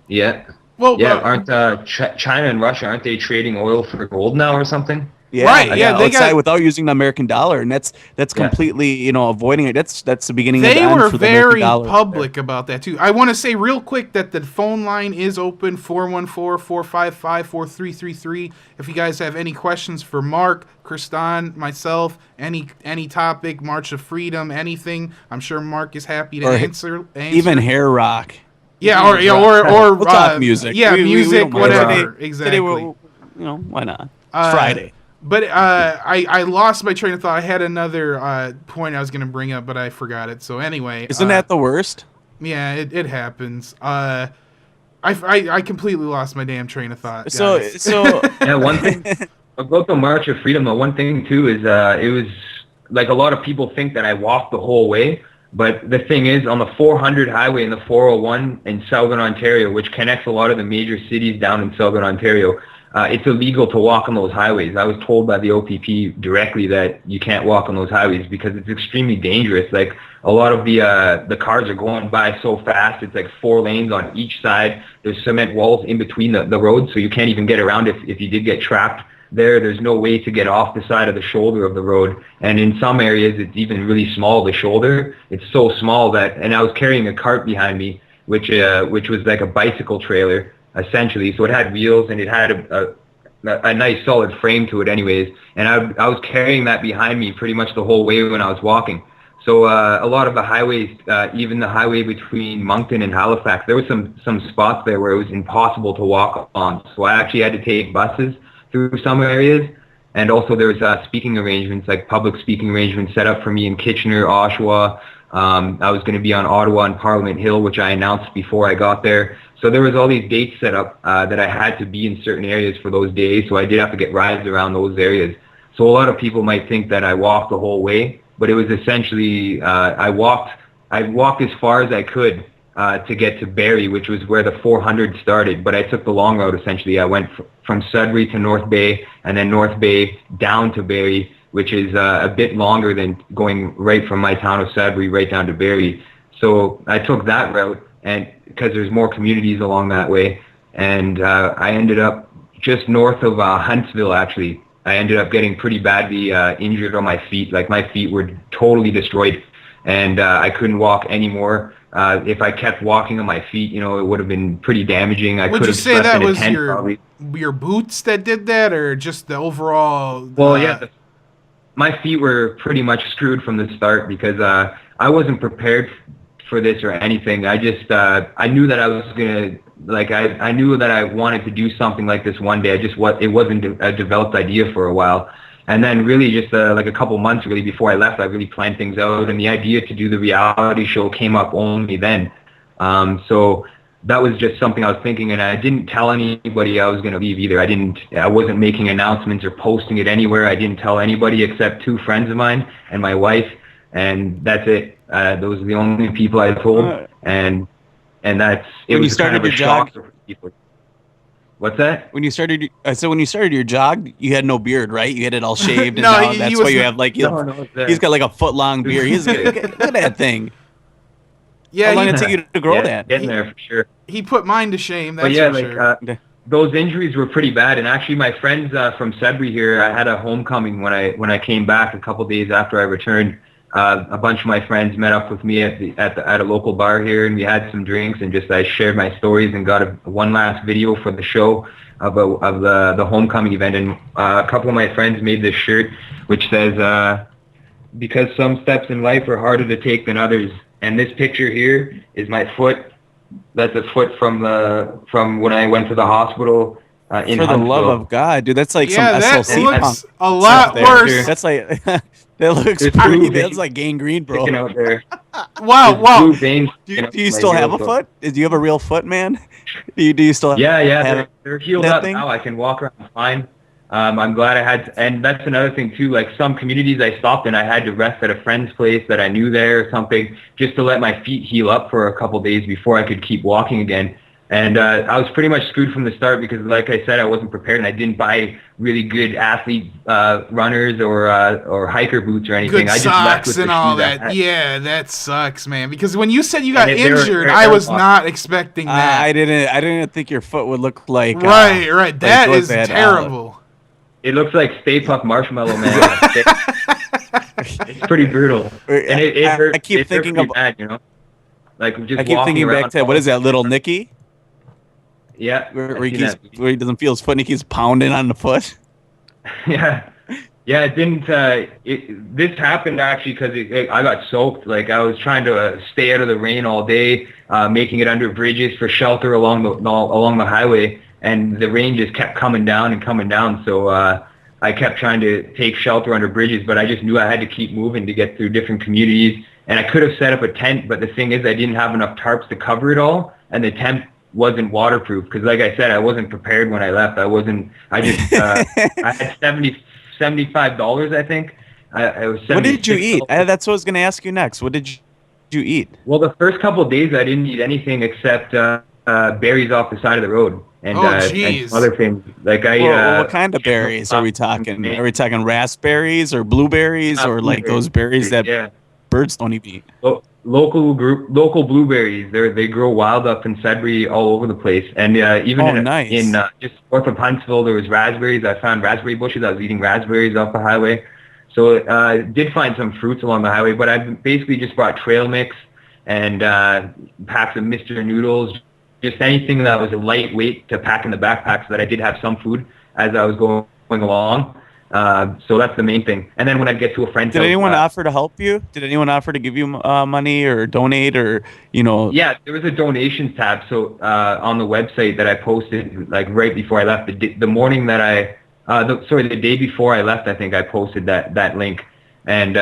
Yeah. Well, yeah, aren't China and Russia, aren't they trading oil for gold now or something? Yeah, right. Yeah, they got without using the American dollar, and that's completely, you know, avoiding it. That's the beginning. They of the end were for very the public about that too. I want to say real quick that the phone line is open, 414-455-4333. If you guys have any questions for Mark, Kristan, myself, any topic, March of Freedom, anything, I'm sure Mark is happy to answer. Even hair rock. Yeah, or we'll talk music. Yeah, music, we whatever. Exactly. Today why not? It's Friday. But I lost my train of thought. I had another point I was going to bring up, but I forgot it. So anyway. Isn't that the worst? Yeah, it happens. I completely lost my damn train of thought. So guys. Yeah, one thing about the March of Freedom, the one thing too is it was like a lot of people think that I walked the whole way, but the thing is on the 400 highway and the 401 in Southern Ontario, which connects a lot of the major cities down in Southern Ontario, it's illegal to walk on those highways. I was told by the OPP directly that you can't walk on those highways because it's extremely dangerous. Like a lot of the cars are going by so fast. It's like 4 lanes on each side. There's cement walls in between the roads, so you can't even get around if you did get trapped there. There's no way to get off the side of the shoulder of the road. And in some areas, it's even really small, the shoulder. It's so small that, and I was carrying a cart behind me, which was like a bicycle trailer, essentially. So it had wheels and it had a nice solid frame to it anyways. And I was carrying that behind me pretty much the whole way when I was walking. So a lot of the highways, even the highway between Moncton and Halifax, there was some spots there where it was impossible to walk on. So I actually had to take buses through some areas. And also there was speaking arrangements, like public speaking arrangements set up for me in Kitchener, Oshawa. I was going to be on Ottawa and Parliament Hill, which I announced before I got there. So there was all these dates set up that I had to be in certain areas for those days. So I did have to get rides around those areas. So a lot of people might think that I walked the whole way, but it was essentially I walked as far as I could to get to Barrie, which was where the 400 started. But I took the long route essentially. I went from Sudbury to North Bay, and then North Bay down to Barrie, which is a bit longer than going right from my town of Sudbury right down to Barrie. So I took that route, and because there's more communities along that way, and I ended up just north of Huntsville, actually. I ended up getting pretty badly injured on my feet. Like my feet were totally destroyed, and I couldn't walk anymore. If I kept walking on my feet, it would have been pretty damaging. Would you say that was your boots that did that, or just the overall? Well, yeah, my feet were pretty much screwed from the start because I wasn't prepared for this or anything. I just I knew that I was gonna I knew that I wanted to do something like this one day. It wasn't a developed idea for a while. And then really just like a couple months really before I left, I really planned things out, and the idea to do the reality show came up only then. So that was just something I was thinking, and I didn't tell anybody I was going to leave either. I wasn't making announcements or posting it anywhere. I didn't tell anybody except 2 friends of mine and my wife, and that's it. Those are the only people I told, and that's it. When was you started kind of a your shock jog, for people. What's that? When you started your jog, you had no beard, right? You had it all shaved, and No, now he that's was why you not- have like No, he's got like a foot long beard. Look at that thing. Yeah, How long he, did it take you to grow that? Getting there for sure. he put mine to shame. That's But yeah, for sure. Those injuries were pretty bad. And actually, my friends from Sudbury here, I had a homecoming when I came back a couple days after I returned. A bunch of my friends met up with me at a local bar here, and we had some drinks, and I shared my stories and got one last video for the show of the homecoming event. And a couple of my friends made this shirt which says, "Because some steps in life are harder to take than others." And this picture here is my foot. That's a foot from when I went to the hospital in For the Huntsville. love of God, dude, that's like Yeah, some that SLC looks punk. a lot there, worse. dude. That's like that looks It's pretty. blue That's vein like gangrene, bro. sticking out there. Wow, There's wow. blue veins Do sticking out you my still have heel, a so- foot? Do you have a real foot, man? Do you still? Yeah, have they're healed that up thing? now. I can walk around fine. I'm glad I had, and that's another thing too. Like some communities I stopped in, I had to rest at a friend's place that I knew there or something, just to let my feet heal up for a couple days before I could keep walking again. And I was pretty much screwed from the start because, like I said, I wasn't prepared, and I didn't buy really good athlete runners or hiker boots or anything. Good I just left socks with the and all shoes I that. had. Yeah, that sucks, man. Because when you said you got And they were- injured, they're I was airlock. not expecting that. I didn't think your foot would look like. Right. like That what is that, terrible. It looks like Stay Puft Marshmallow Man. It's pretty brutal, and it hurt. I keep it hurt thinking pretty of. bad, like just I keep walking thinking around back to what is that, Little Nicky? Yeah, Where I've he seen keeps, that. where he doesn't feel his foot and he keeps pounding on the foot. Yeah, it didn't. This happened actually because I got soaked. Like I was trying to stay out of the rain all day, making it under bridges for shelter along the highway, and the rain just kept coming down and coming down. So I kept trying to take shelter under bridges, but I just knew I had to keep moving to get through different communities. And I could have set up a tent, but the thing is, I didn't have enough tarps to cover it all, and the tent wasn't waterproof because, like I said, I wasn't prepared when I left. I just I had $75, I think. I was What did you eat? $76. That's what I was going to ask you next. What did you eat? Well, the first couple of days I didn't eat anything except berries off the side of the road and, and other things. Like what kind of berries are we talking? Are we talking raspberries or blueberries or like those berries that birds don't even eat? Local blueberries. They grow wild up in Sudbury all over the place, and even in just north of Huntsville there was raspberries. I found raspberry bushes. I was eating raspberries off the highway, so I did find some fruits along the highway. But I basically just brought trail mix and packs of Mr. Noodles, just anything that was lightweight to pack in the backpack, so that I did have some food as I was going along. So that's the main thing. And then when I get to a friend's house, anyone offer to help you? Did anyone offer to give you money or donate or, you know? Yeah, there was a donations tab. So on the website that I posted, like right before I left, the morning that the day before I left, I think I posted that link. And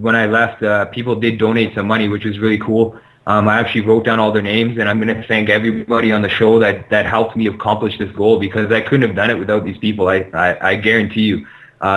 when I left, people did donate some money, which was really cool. I actually wrote down all their names, and I'm going to thank everybody on the show that helped me accomplish this goal, because I couldn't have done it without these people. I guarantee you.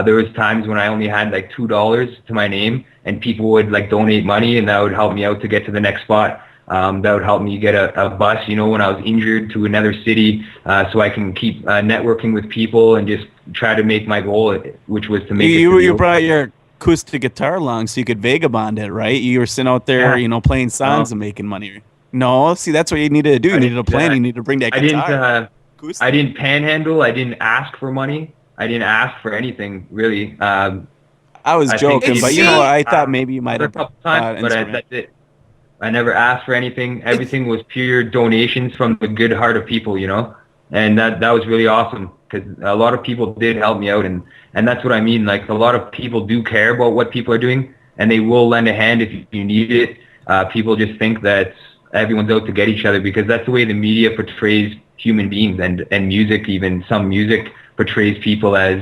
There was times when I only had like $2 to my name, and people would like donate money, and that would help me out to get to the next spot. That would help me get a bus, you know, when I was injured, to another city, so I can keep networking with people and just try to make my goal, which was to make you brought your acoustic guitar along so you could vagabond it, right? You were sitting out there, you know, playing songs and making money. No, see, that's what you needed to do. You needed a plan. You needed to bring that guitar. I didn't panhandle. I didn't ask for money. I didn't ask for anything, really. I was joking, but you know, I thought maybe you might have. A couple times, but that's it. I never asked for anything. Everything was pure donations from the good heart of people, you know, and that was really awesome, because a lot of people did help me out, and that's what I mean. Like, a lot of people do care about what people are doing, and they will lend a hand if you need it. People just think that everyone's out to get each other, because that's the way the media portrays human beings, and music, even some music portrays people as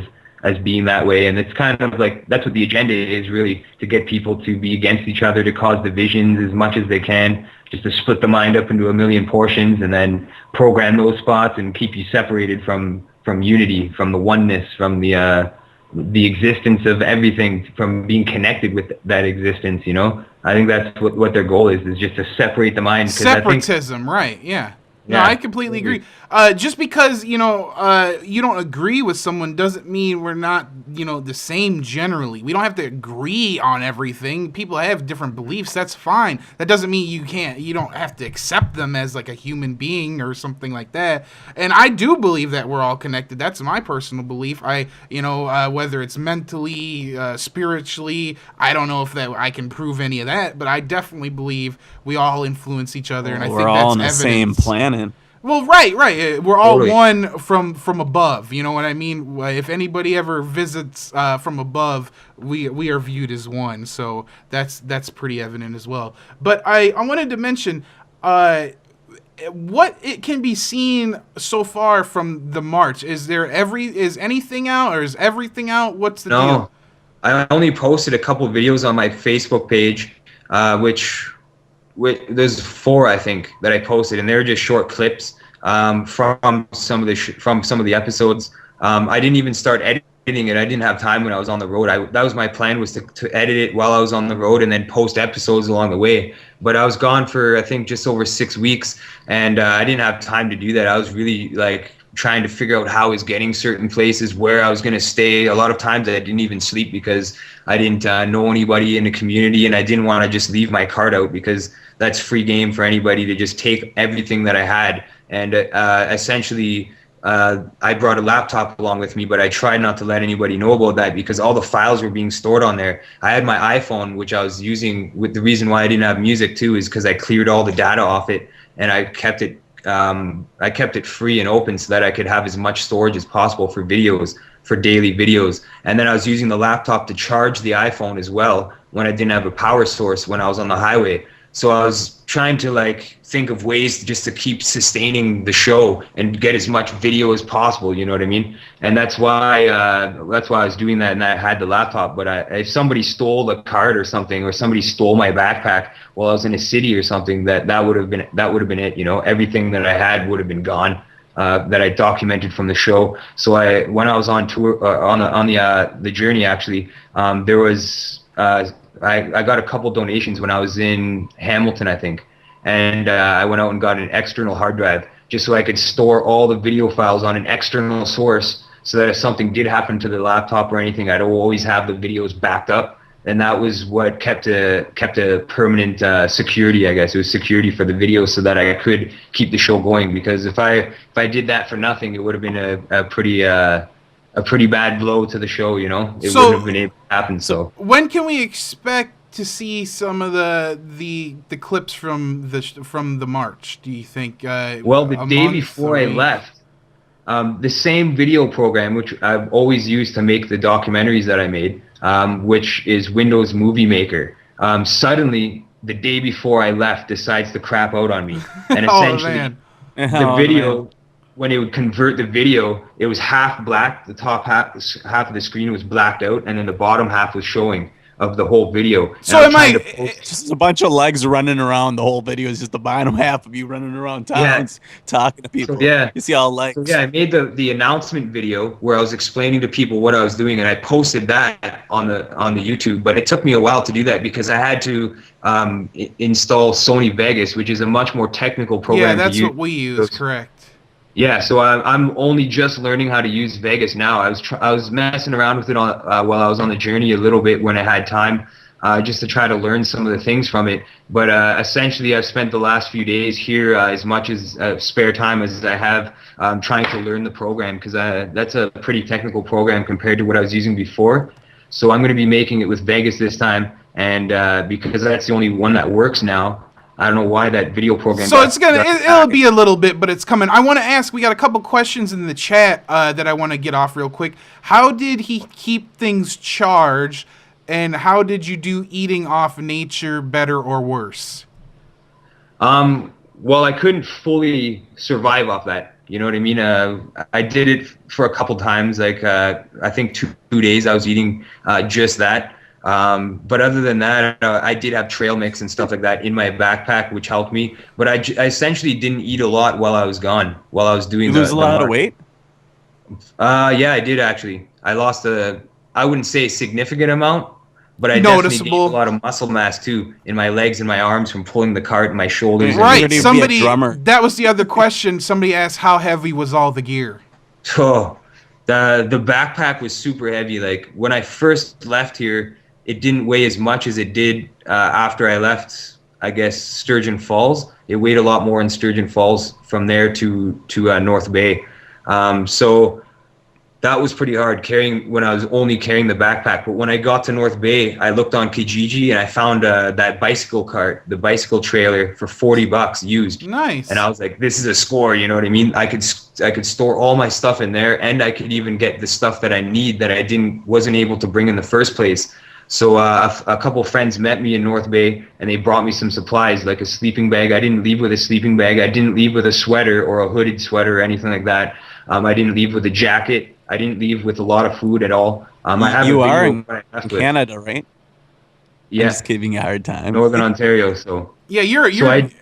being that way. And it's kind of like, that's what the agenda is, really, to get people to be against each other, to cause divisions as much as they can, just to split the mind up into a million portions, and then program those spots and keep you separated from unity, from the oneness, from the existence of everything, from being connected with that existence, you know. I think that's what their goal is just to separate the mind. Separatism, right, yeah. No, I completely agree. Just because, you know, you don't agree with someone doesn't mean we're not, you know, the same generally. We don't have to agree on everything. People have different beliefs. That's fine. That doesn't mean you don't have to accept them as like a human being or something like that. And I do believe that we're all connected. That's my personal belief. Whether it's mentally, spiritually, I don't know if that I can prove any of that, but I definitely believe we all influence each other. And I think that's all on the evidence. Same planet. Well, right. We're all one from above. You know what I mean? If anybody ever visits from above, we are viewed as one. So that's pretty evident as well. But I wanted to mention what it can be seen so far from the march. Is anything out, or is everything out? What's the deal? No, I only posted a couple videos on my Facebook page, which there's 4, I think, that I posted, and they're just short clips from some of the episodes. I didn't even start editing it. I didn't have time when I was on the road. That was my plan, was to edit it while I was on the road and then post episodes along the way. But I was gone for, I think, just over 6 weeks, and I didn't have time to do that. I was really like trying to figure out how I was getting certain places, where I was going to stay. A lot of times I didn't even sleep because I didn't know anybody in the community, and I didn't want to just leave my card out, because that's free game for anybody to just take everything that I had. And essentially, I brought a laptop along with me, but I tried not to let anybody know about that, because all the files were being stored on there. I had my iPhone, which I was using. With the reason why I didn't have music too is because I cleared all the data off it, and I kept it free and open so that I could have as much storage as possible for videos, for daily videos. And then I was using the laptop to charge the iPhone as well when I didn't have a power source when I was on the highway. So I was trying to like think of ways just to keep sustaining the show and get as much video as possible. You know what I mean? And that's why I was doing that. And I had the laptop. But if somebody stole a card or something, or somebody stole my backpack while I was in a city or something, that would have been it. You know, everything that I had would have been gone. That I documented from the show. So when I was on tour on the journey, actually, there was I got a couple donations when I was in Hamilton, I think, and I went out and got an external hard drive just so I could store all the video files on an external source, so that if something did happen to the laptop or anything, I'd always have the videos backed up. And that was what kept a permanent security, I guess. It was security for the video so that I could keep the show going. Because if I did that for nothing, it would have been a pretty bad blow to the show, you know? It wouldn't have been able to happen. So when can we expect to see some of the clips from the march, do you think? Well, the day before I left, the same video program, which I've always used to make the documentaries that I made, which is Windows Movie Maker, suddenly the day before I left decides to crap out on me. And essentially the video, when it would convert the video, it was half black. The top half of the screen was blacked out, and then the bottom half was showing of the whole video. So just a bunch of legs running around. The whole video is just the bottom half of you running around towns talking to people. So, you see all legs. So, I made the announcement video where I was explaining to people what I was doing, and I posted that on the YouTube. But it took me a while to do that because I had to install Sony Vegas, which is a much more technical program. Yeah, that's to use. What we use, correct. Yeah, so I'm only just learning how to use Vegas now. I was messing around with it while I was on the journey a little bit when I had time, just to try to learn some of the things from it. But essentially, I've spent the last few days here as much as spare time as I have trying to learn the program, because that's a pretty technical program compared to what I was using before. So I'm going to be making it with Vegas this time, and because that's the only one that works now. I don't know why that video program. So it'll be a little bit, but it's coming. I want to ask. We got a couple questions in the chat that I want to get off real quick. How did he keep things charged, and how did you do eating off nature better or worse? Well, I couldn't fully survive off that. You know what I mean? I did it for a couple times. Like I think two days I was eating just that. But other than that, I did have trail mix and stuff like that in my backpack, which helped me. But I essentially didn't eat a lot while I was gone, while I was doing You lose a lot of weight? Yeah, I did actually. I lost I wouldn't say a significant amount, but I definitely gained a lot of muscle mass too in my legs and my arms from pulling the cart and my shoulders. Right, that was the other question. Somebody asked, how heavy was all the gear? Oh, the backpack was super heavy. Like when I first left here, it didn't weigh as much as it did after I left, I guess, Sturgeon Falls. It weighed a lot more in Sturgeon Falls from there to North Bay. So that was pretty hard when I was only carrying the backpack. But when I got to North Bay, I looked on Kijiji and I found that bicycle cart, the bicycle trailer, for $40 used. Nice. And I was like, this is a score, you know what I mean? I could store all my stuff in there, and I could even get the stuff that I need that I wasn't able to bring in the first place. So a couple friends met me in North Bay, and they brought me some supplies, like a sleeping bag. I didn't leave with a sleeping bag. I didn't leave with a sweater or a hooded sweater or anything like that. I didn't leave with a jacket. I didn't leave with a lot of food at all. You are in Canada, right? Yeah. I'm just giving you a hard time. Northern Ontario, so. Yeah,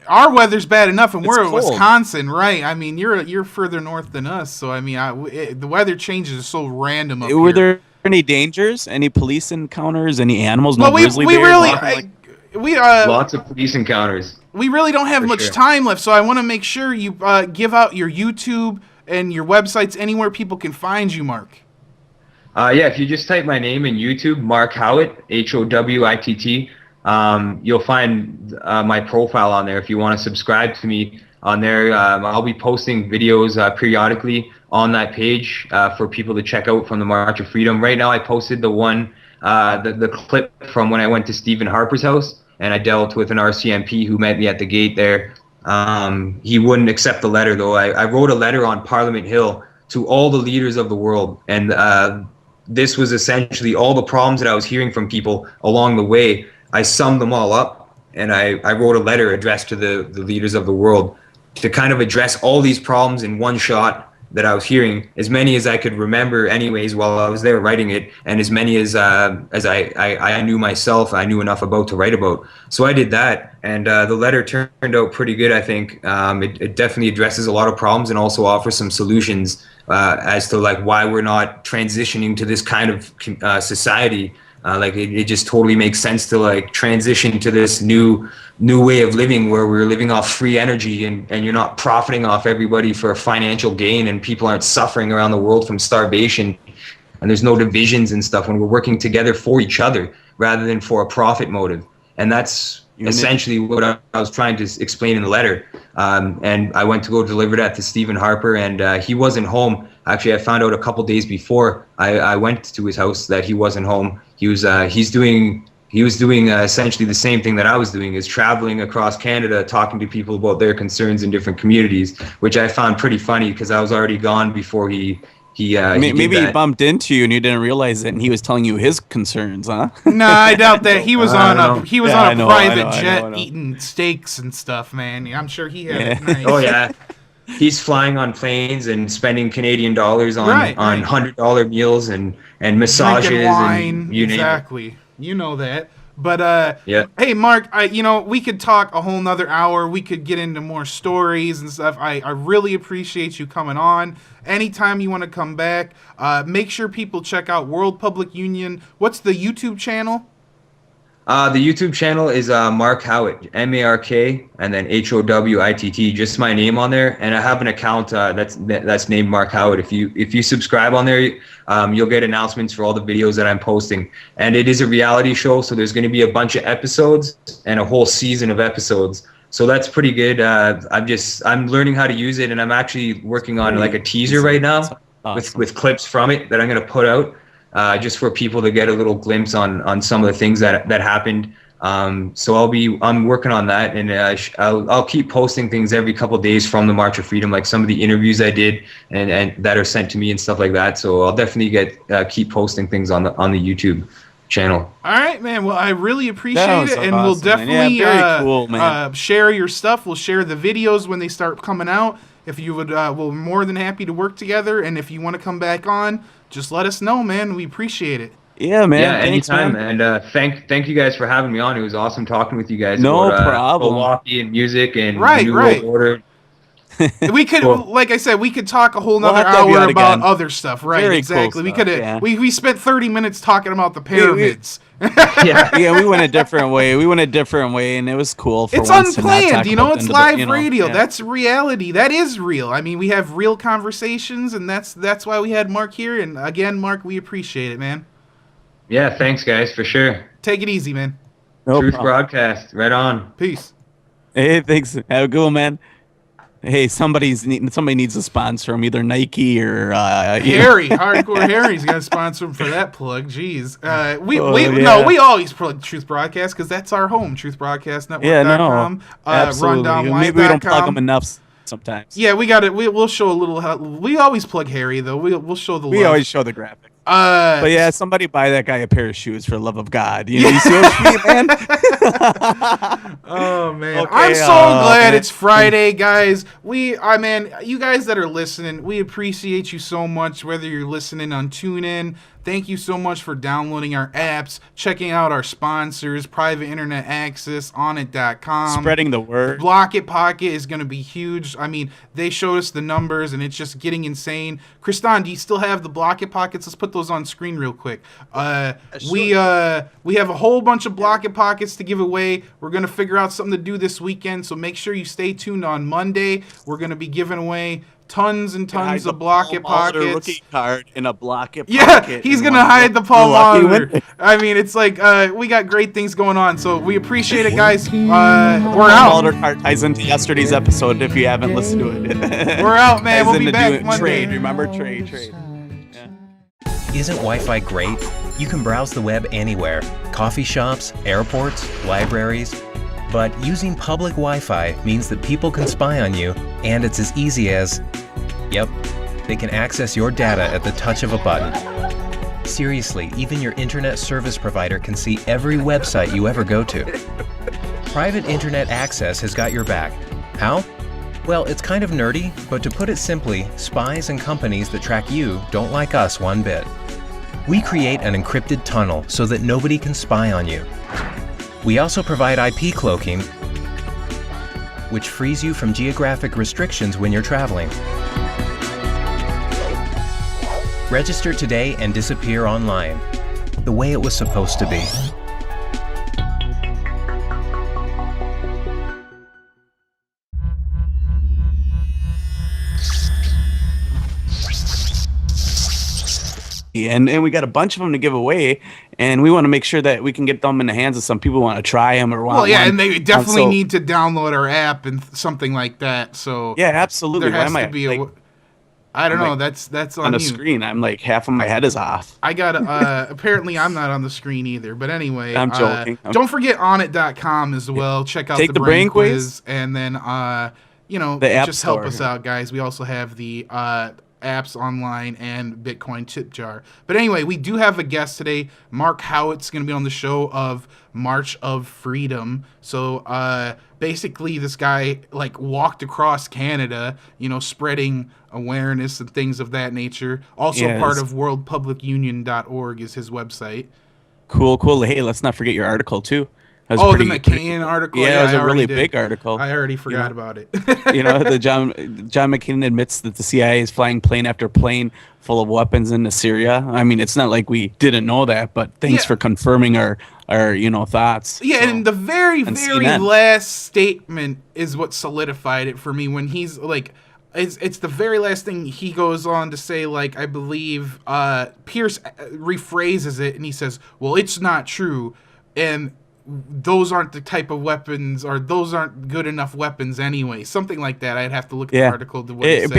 our weather's bad enough, and we're in Wisconsin, right? I mean, you're further north than us, so I mean, the weather changes are so random up here. Were there any dangers? Any police encounters? Any animals? Well, no grizzly bears? Lots of police encounters. We really don't have much time left, so I want to make sure you give out your YouTube and your websites, anywhere people can find you, Mark. Yeah, if you just type my name in YouTube, Mark Howitt, Howitt, you'll find my profile on there if you want to subscribe to me on there. I'll be posting videos periodically on that page for people to check out from the March of Freedom. Right now I posted the one, the clip from when I went to Stephen Harper's house, and I dealt with an RCMP who met me at the gate there. He wouldn't accept the letter, though. I wrote a letter on Parliament Hill to all the leaders of the world, and this was essentially all the problems that I was hearing from people along the way. I summed them all up, and I wrote a letter addressed to the leaders of the world to kind of address all these problems in one shot that I was hearing, as many as I could remember anyways while I was there writing it, and as many as I knew myself, I knew enough about to write about. So I did that, and the letter turned out pretty good, I think. It definitely addresses a lot of problems and also offers some solutions as to like why we're not transitioning to this kind of society. Like it just totally makes sense to like transition to this new way of living where we're living off free energy and you're not profiting off everybody for financial gain, and people aren't suffering around the world from starvation, and there's no divisions and stuff when we're working together for each other rather than for a profit motive. And that's essentially what I was trying to explain in the letter. And I went to go deliver that to Stephen Harper, and he wasn't home. Actually, I found out a couple days before I went to his house that he wasn't home. He was doing essentially the same thing that I was doing, is traveling across Canada, talking to people about their concerns in different communities, which I found pretty funny because I was already gone before he maybe he bumped into you and you didn't realize it, and he was telling you his concerns, huh? No, I doubt that. He was on a private jet eating steaks and stuff, man. I'm sure he had it nice. Oh yeah. He's flying on planes and spending Canadian dollars on $100 meals and massages. Drinking wine, and you name it. exactly. You know that. But yeah. Hey, Mark, we could talk a whole nother hour. We could get into more stories and stuff. I really appreciate you coming on. Anytime you want to come back, make sure people check out World Public Union. What's the YouTube channel? The YouTube channel is Mark Howitt, M-A-R-K, and then H-O-W-I-T-T, just my name on there. And I have an account that's named Mark Howitt. If you subscribe on there, you'll get announcements for all the videos that I'm posting. And it is a reality show, so there's going to be a bunch of episodes and a whole season of episodes. So that's pretty good. I'm learning how to use it, and I'm actually working on like a teaser right now with clips from it that I'm going to put out. Just for people to get a little glimpse on some of the things that happened. So I'm working on that, and I'll keep posting things every couple of days from the March of Freedom, like some of the interviews I did and that are sent to me and stuff like that. So I'll definitely keep posting things on the YouTube channel. All right, man. Well, I really appreciate it, and awesome, we'll definitely very cool, man. share your stuff. We'll share the videos when they start coming out. If you would, we're more than happy to work together, and if you want to come back on, just let us know, man. We appreciate it. Yeah, man. Yeah, thanks, anytime. man. And thank you guys for having me on. It was awesome talking with you guys. No about, problem. Milwaukee and music and Right. World Order. We could, like I said, we could talk a whole nother have to have you hour on about again. other stuff, right? Very exactly. cool We stuff, could yeah. we spent 30 minutes talking about the pyramids. Yeah. Yeah, we went a different way. And it was cool. For It's once to not unplanned, talk about it's the- live radio. yeah. That's reality. That is real. I mean, we have real conversations, and that's why we had Mark here. And again, Mark, we appreciate it, man. Yeah, thanks guys, for sure. Take it easy, man. No Truth problem. Broadcast, right on. Peace. Hey, thanks. Have a good one, man. Hey, somebody needs a sponsor him, either Nike or Harry, Hardcore Harry's gonna sponsor him for that plug. Jeez, we always plug Truth Broadcast because that's our home. TruthBroadcastNetwork.com. Yeah, no, absolutely. RundownLive.com. Maybe we don't plug them enough sometimes. Yeah, we got it. We'll show a little. We always plug Harry though. We'll show the. We love. always show the graphic. But yeah, somebody buy that guy a pair of shoes for the love of God. You see what I mean, man? Oh man, Okay, I'm so glad man. it's Friday, guys. You guys that are listening, we appreciate you so much. Whether you're listening on TuneIn, thank you so much for downloading our apps, checking out our sponsors, Private Internet Access, Onit.com. Spreading the word. Block It Pocket is going to be huge. I mean, they showed us the numbers, and it's just getting insane. Kristan, do you still have the Block It Pockets? Let's put those on screen real quick. We have a whole bunch of Block It Pockets to give away. We're going to figure out something to do this weekend, so make sure you stay tuned on Monday. We're going to be giving away tons and tons of Block It Pockets. Rookie card in a Block It Yeah, Pocket. he's and gonna one hide the Paul lucky Molitor. winner. I mean, it's like we got great things going on, so we appreciate it, guys. We're Paul out. Molitor card ties into yesterday's episode if you haven't listened to it. We're out, man. Ties We'll be into back doing Monday. trade. Remember trade. Yeah. Isn't Wi-Fi great? You can browse the web anywhere. Coffee shops, airports, libraries. But using public Wi-Fi means that people can spy on you, and it's as easy as, yep, they can access your data at the touch of a button. Seriously, even your internet service provider can see every website you ever go to. Private internet access has got your back. How? Well, it's kind of nerdy, but to put it simply, spies and companies that track you don't like us one bit. We create an encrypted tunnel so that nobody can spy on you. We also provide IP cloaking, which frees you from geographic restrictions when you're traveling. Register today and disappear online, the way it was supposed to be. And we got a bunch of them to give away, and we want to make sure that we can get them in the hands of some people who want to try them or want. Well, yeah, one. and they definitely need to download our app and something like that. So yeah, absolutely. there has to be I don't know. That's on the you. Screen. I'm like half of my head is off. I got apparently I'm not on the screen either. But anyway, I'm joking. Don't forget onit.com as well. Check out Take the the brain brain quiz, and then The app just help store. us out, guys. We also have the apps online and Bitcoin tip jar. But anyway, we do have a guest today. Mark Howitt's going to be on the show of March of Freedom. So basically this guy like walked across Canada, spreading awareness and things of that nature. Also part of worldpublicunion.org is his website. Cool. Hey, let's not forget your article too. The McCain article. Yeah, it was a really big article. I already forgot about it. The John McCain admits that the CIA is flying plane after plane full of weapons into Syria. I mean, it's not like we didn't know that, but thanks for confirming our thoughts. Yeah, So, and the very CNN. last statement is what solidified it for me when he's like, it's the very last thing he goes on to say, like, I believe Pierce rephrases it and he says, well, it's not true. And those aren't the type of weapons, or those aren't good enough weapons anyway. Something like that. I'd have to look at the article to what he said.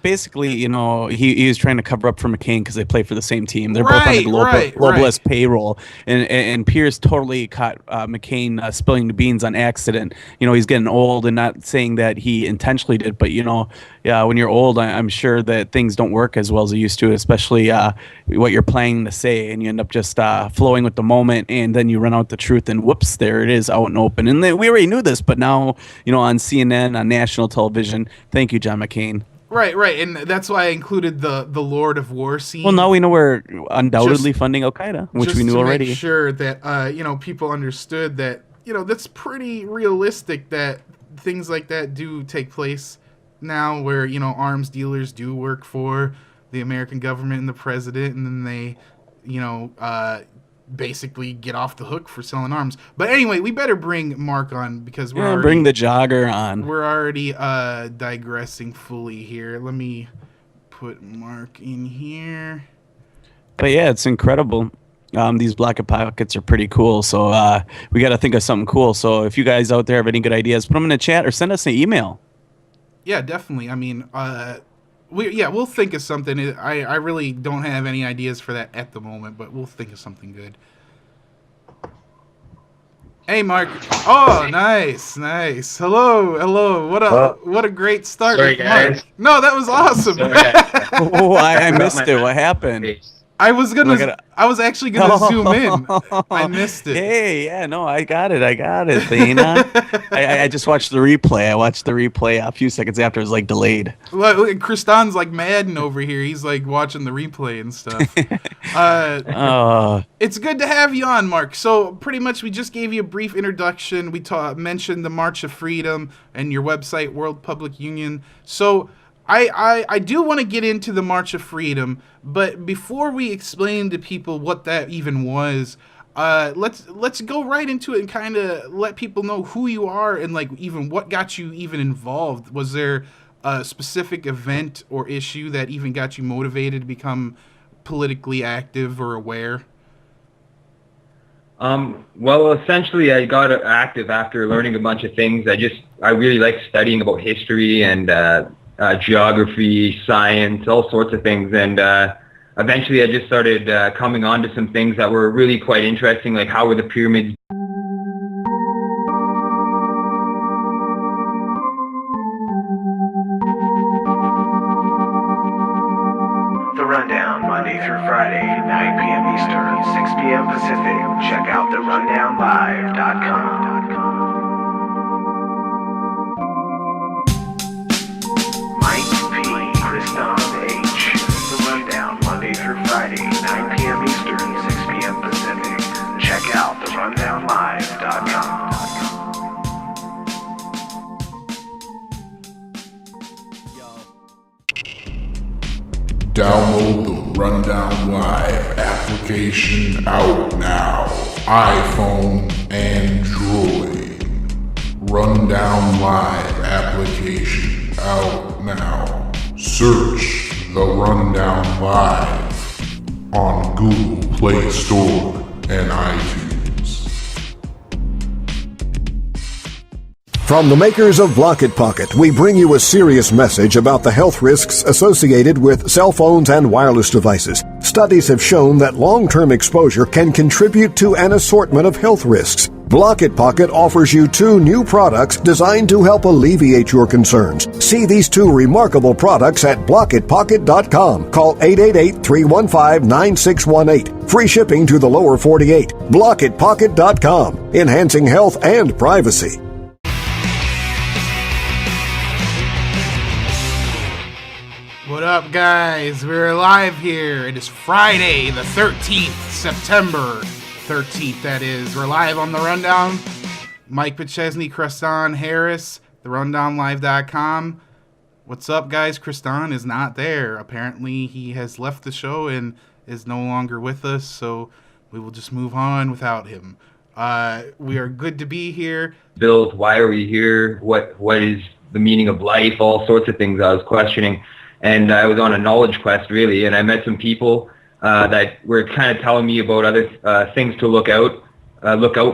Basically, he was trying to cover up for McCain because they play for the same team. They're both on the globalist payroll, and Pierce totally caught McCain spilling the beans on accident. He's getting old, and not saying that he intentionally did, but when you're old, I'm sure that things don't work as well as they used to, especially what you're planning to say, and you end up just flowing with the moment, and then you run out the truth, and whoops, there it is, out and open. And we already knew this, but now on CNN, on national television. Thank you, John McCain. Right, and that's why I included the Lord of War scene. Well, now we know we're undoubtedly funding Al Qaeda, which we knew already. Make sure that people understood that that's pretty realistic that things like that do take place now, where arms dealers do work for the American government and the president, and then they basically get off the hook for selling arms. But anyway, we better bring Mark on because bring the jogger on. We're already digressing fully here. Let me put Mark in here. But yeah, it's incredible. These Black Pockets are pretty cool, so we got to think of something cool. So if you guys out there have any good ideas, put them in the chat or send us an email. Yeah, definitely. I mean, we'll think of something. I really don't have any ideas for that at the moment, but we'll think of something good. Hey, Mark. Oh, nice. Hello. What a great start. Sorry, guys. Mark. No, that was awesome. I missed it. What happened? I was actually gonna zoom in. I missed it. Hey, yeah, no, I got it, Dana. I just watched the replay. I watched the replay a few seconds after. It was like delayed. Look, Kristan's like Madden over here. He's like watching the replay and stuff. It's good to have you on, Mark. So pretty much we just gave you a brief introduction. We mentioned the March of Freedom and your website, World Public Union. So I do want to get into the March of Freedom, but before we explain to people what that even was, let's go right into it and kind of let people know who you are and like even what got you even involved. Was there a specific event or issue that even got you motivated to become politically active or aware? Well, essentially, I got active after learning a bunch of things. I really like studying about history and geography, science, all sorts of things, and eventually I just started coming on to some things that were really quite interesting, like how were the pyramids. The Rundown, Monday through Friday, 9 p.m. Eastern, 6 p.m. Pacific. Check out therundownlive.com. Friday, 9 p.m. Eastern, 6 p.m. Pacific. Check out therundownlive.com. Download the Rundown Live application out now. iPhone, Android. Rundown Live application out now. Search the Rundown Live on Google Play Store and iTunes. From the makers of Blocket Pocket, we bring you a serious message about the health risks associated with cell phones and wireless devices. Studies have shown that long-term exposure can contribute to an assortment of health risks. Blocket Pocket offers you 2 new products designed to help alleviate your concerns. See these 2 remarkable products at blocketpocket.com. Call 888-315-9618. Free shipping to the lower 48. Blocketpocket.com. Enhancing health and privacy. What up, guys? We're live here. It is Friday, the 13th, September 13th, that is. We're live on The Rundown. Mike Pachesney, Kristan Harris, therundownlive.com. What's up, guys? Kristan is not there. Apparently, he has left the show and is no longer with us, so we will just move on without him. We are good to be here. Bills, why are we here? What is the meaning of life? All sorts of things I was questioning. And I was on a knowledge quest, really, and I met some people that were kind of telling me about other things to look out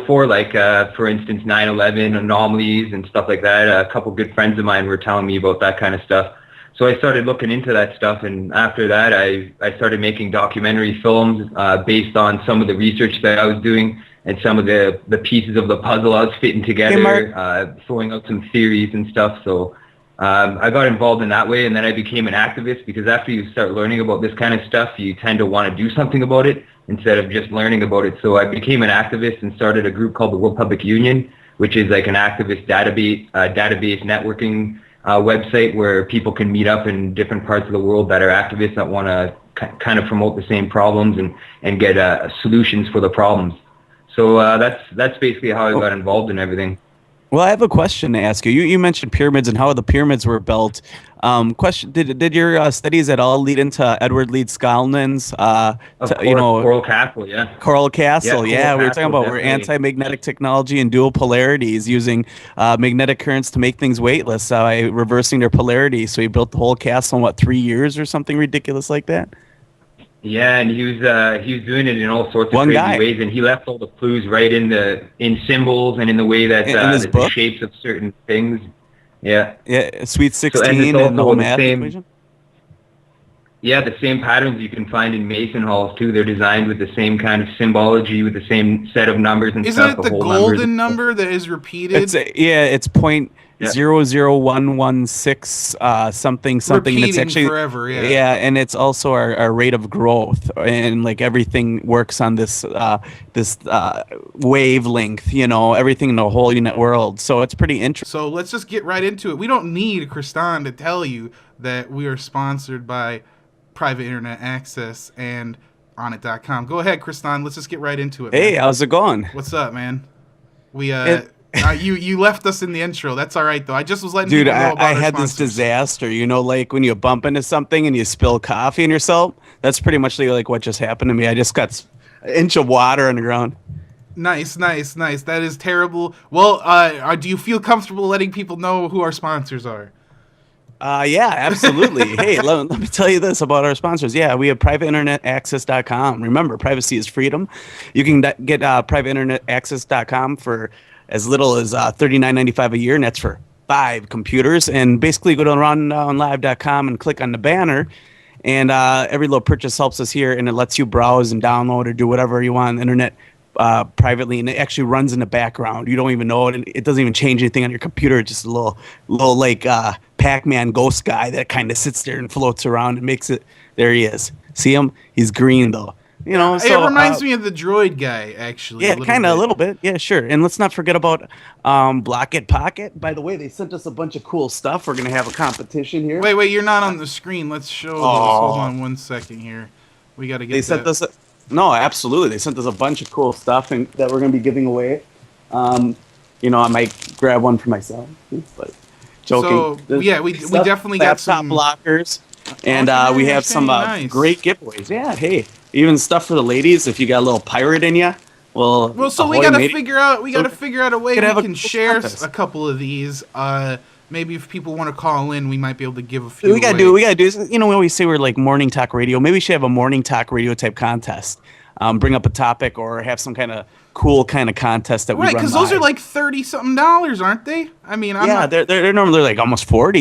for, like, for instance, 9/11 anomalies and stuff like that. A couple good friends of mine were telling me about that kind of stuff. So I started looking into that stuff, and after that, I started making documentary films based on some of the research that I was doing and some of the pieces of the puzzle I was fitting together, throwing out some theories and stuff. So I got involved in that way, and then I became an activist, because after you start learning about this kind of stuff, you tend to want to do something about it instead of just learning about it. So I became an activist and started a group called the World Public Union, which is like an activist database networking website where people can meet up in different parts of the world that are activists that want to kind of promote the same problems and get solutions for the problems. So that's basically how I got involved in everything. Well, I have a question to ask you. You mentioned pyramids and how the pyramids were built. Question: Did your studies at all lead into Edward Leeds Skolnin's, Coral Castle? Yeah. Coral Castle, yeah. We were talking about definitely. anti-magnetic technology and dual polarities, using magnetic currents to make things weightless by reversing their polarity. So he built the whole castle in 3 years or something ridiculous like that. Yeah, and he was doing it in all sorts of crazy ways, and he left all the clues right in symbols and in the way that the shapes of certain things. Yeah. Yeah, Sweet 16 and the whole math equation. Yeah, the same patterns you can find in Mason halls too. They're designed with the same kind of symbology, with the same set of numbers and stuff. Isn't it the golden number that is repeated? It's 0.01116 something. Repeating and it's actually forever. Yeah, and it's also our rate of growth, and like everything works on this wavelength. Everything in the whole unit world. So it's pretty interesting. So let's just get right into it. We don't need Kristan to tell you that we are sponsored by Private Internet Access and Onit.com. Go ahead, Kristan. Let's just get right into it. Hey, man. How's it going? What's up, man? You left us in the intro. That's all right, though. I just was letting people know about I our had this sponsors. disaster. Like when you bump into something and you spill coffee on yourself. That's pretty much like what just happened to me. I just got an inch of water on the ground. Nice. That is terrible. Well, do you feel comfortable letting people know who our sponsors are? Yeah, absolutely. Hey, let me tell you this about our sponsors. Yeah, we have privateinternetaccess.com. Remember, privacy is freedom. You can get privateinternetaccess.com for as little as $39.95 a year, and that's for 5 computers. And basically go to rundownlive.com and click on the banner, and every little purchase helps us here, and it lets you browse and download or do whatever you want on the internet privately, and it actually runs in the background. You don't even know it, and it doesn't even change anything on your computer. It's just a little like Pac-Man ghost guy that kind of sits there and floats around and makes it. There he is. See him? He's green though. It reminds me of the droid guy, actually. Yeah, kind of a little bit. Yeah, sure. And let's not forget about Blocket Pocket. By the way, they sent us a bunch of cool stuff. We're gonna have a competition here. Wait, you're not on the screen. Let's show those. Hold on one second here. We got to get. They sent us. No, absolutely. They sent us a bunch of cool stuff and that we're going to be giving away. You know, I might grab one for myself. But joking. So yeah, we definitely got some blockers, and we have some nice. great giveaways. Yeah, hey, even stuff for the ladies. If you got a little pirate in you, well, so we got to figure out. We got to figure out a way we can share contest. a couple of these. Maybe if people want to call in, we might be able to give a few. We gotta do. You know, we always say we're like morning talk radio. Maybe we should have a morning talk radio type contest. Bring up a topic or have some kind of cool kind of contest that we run. Right, because those are like $30-something, aren't they? I mean, they're normally like almost 40.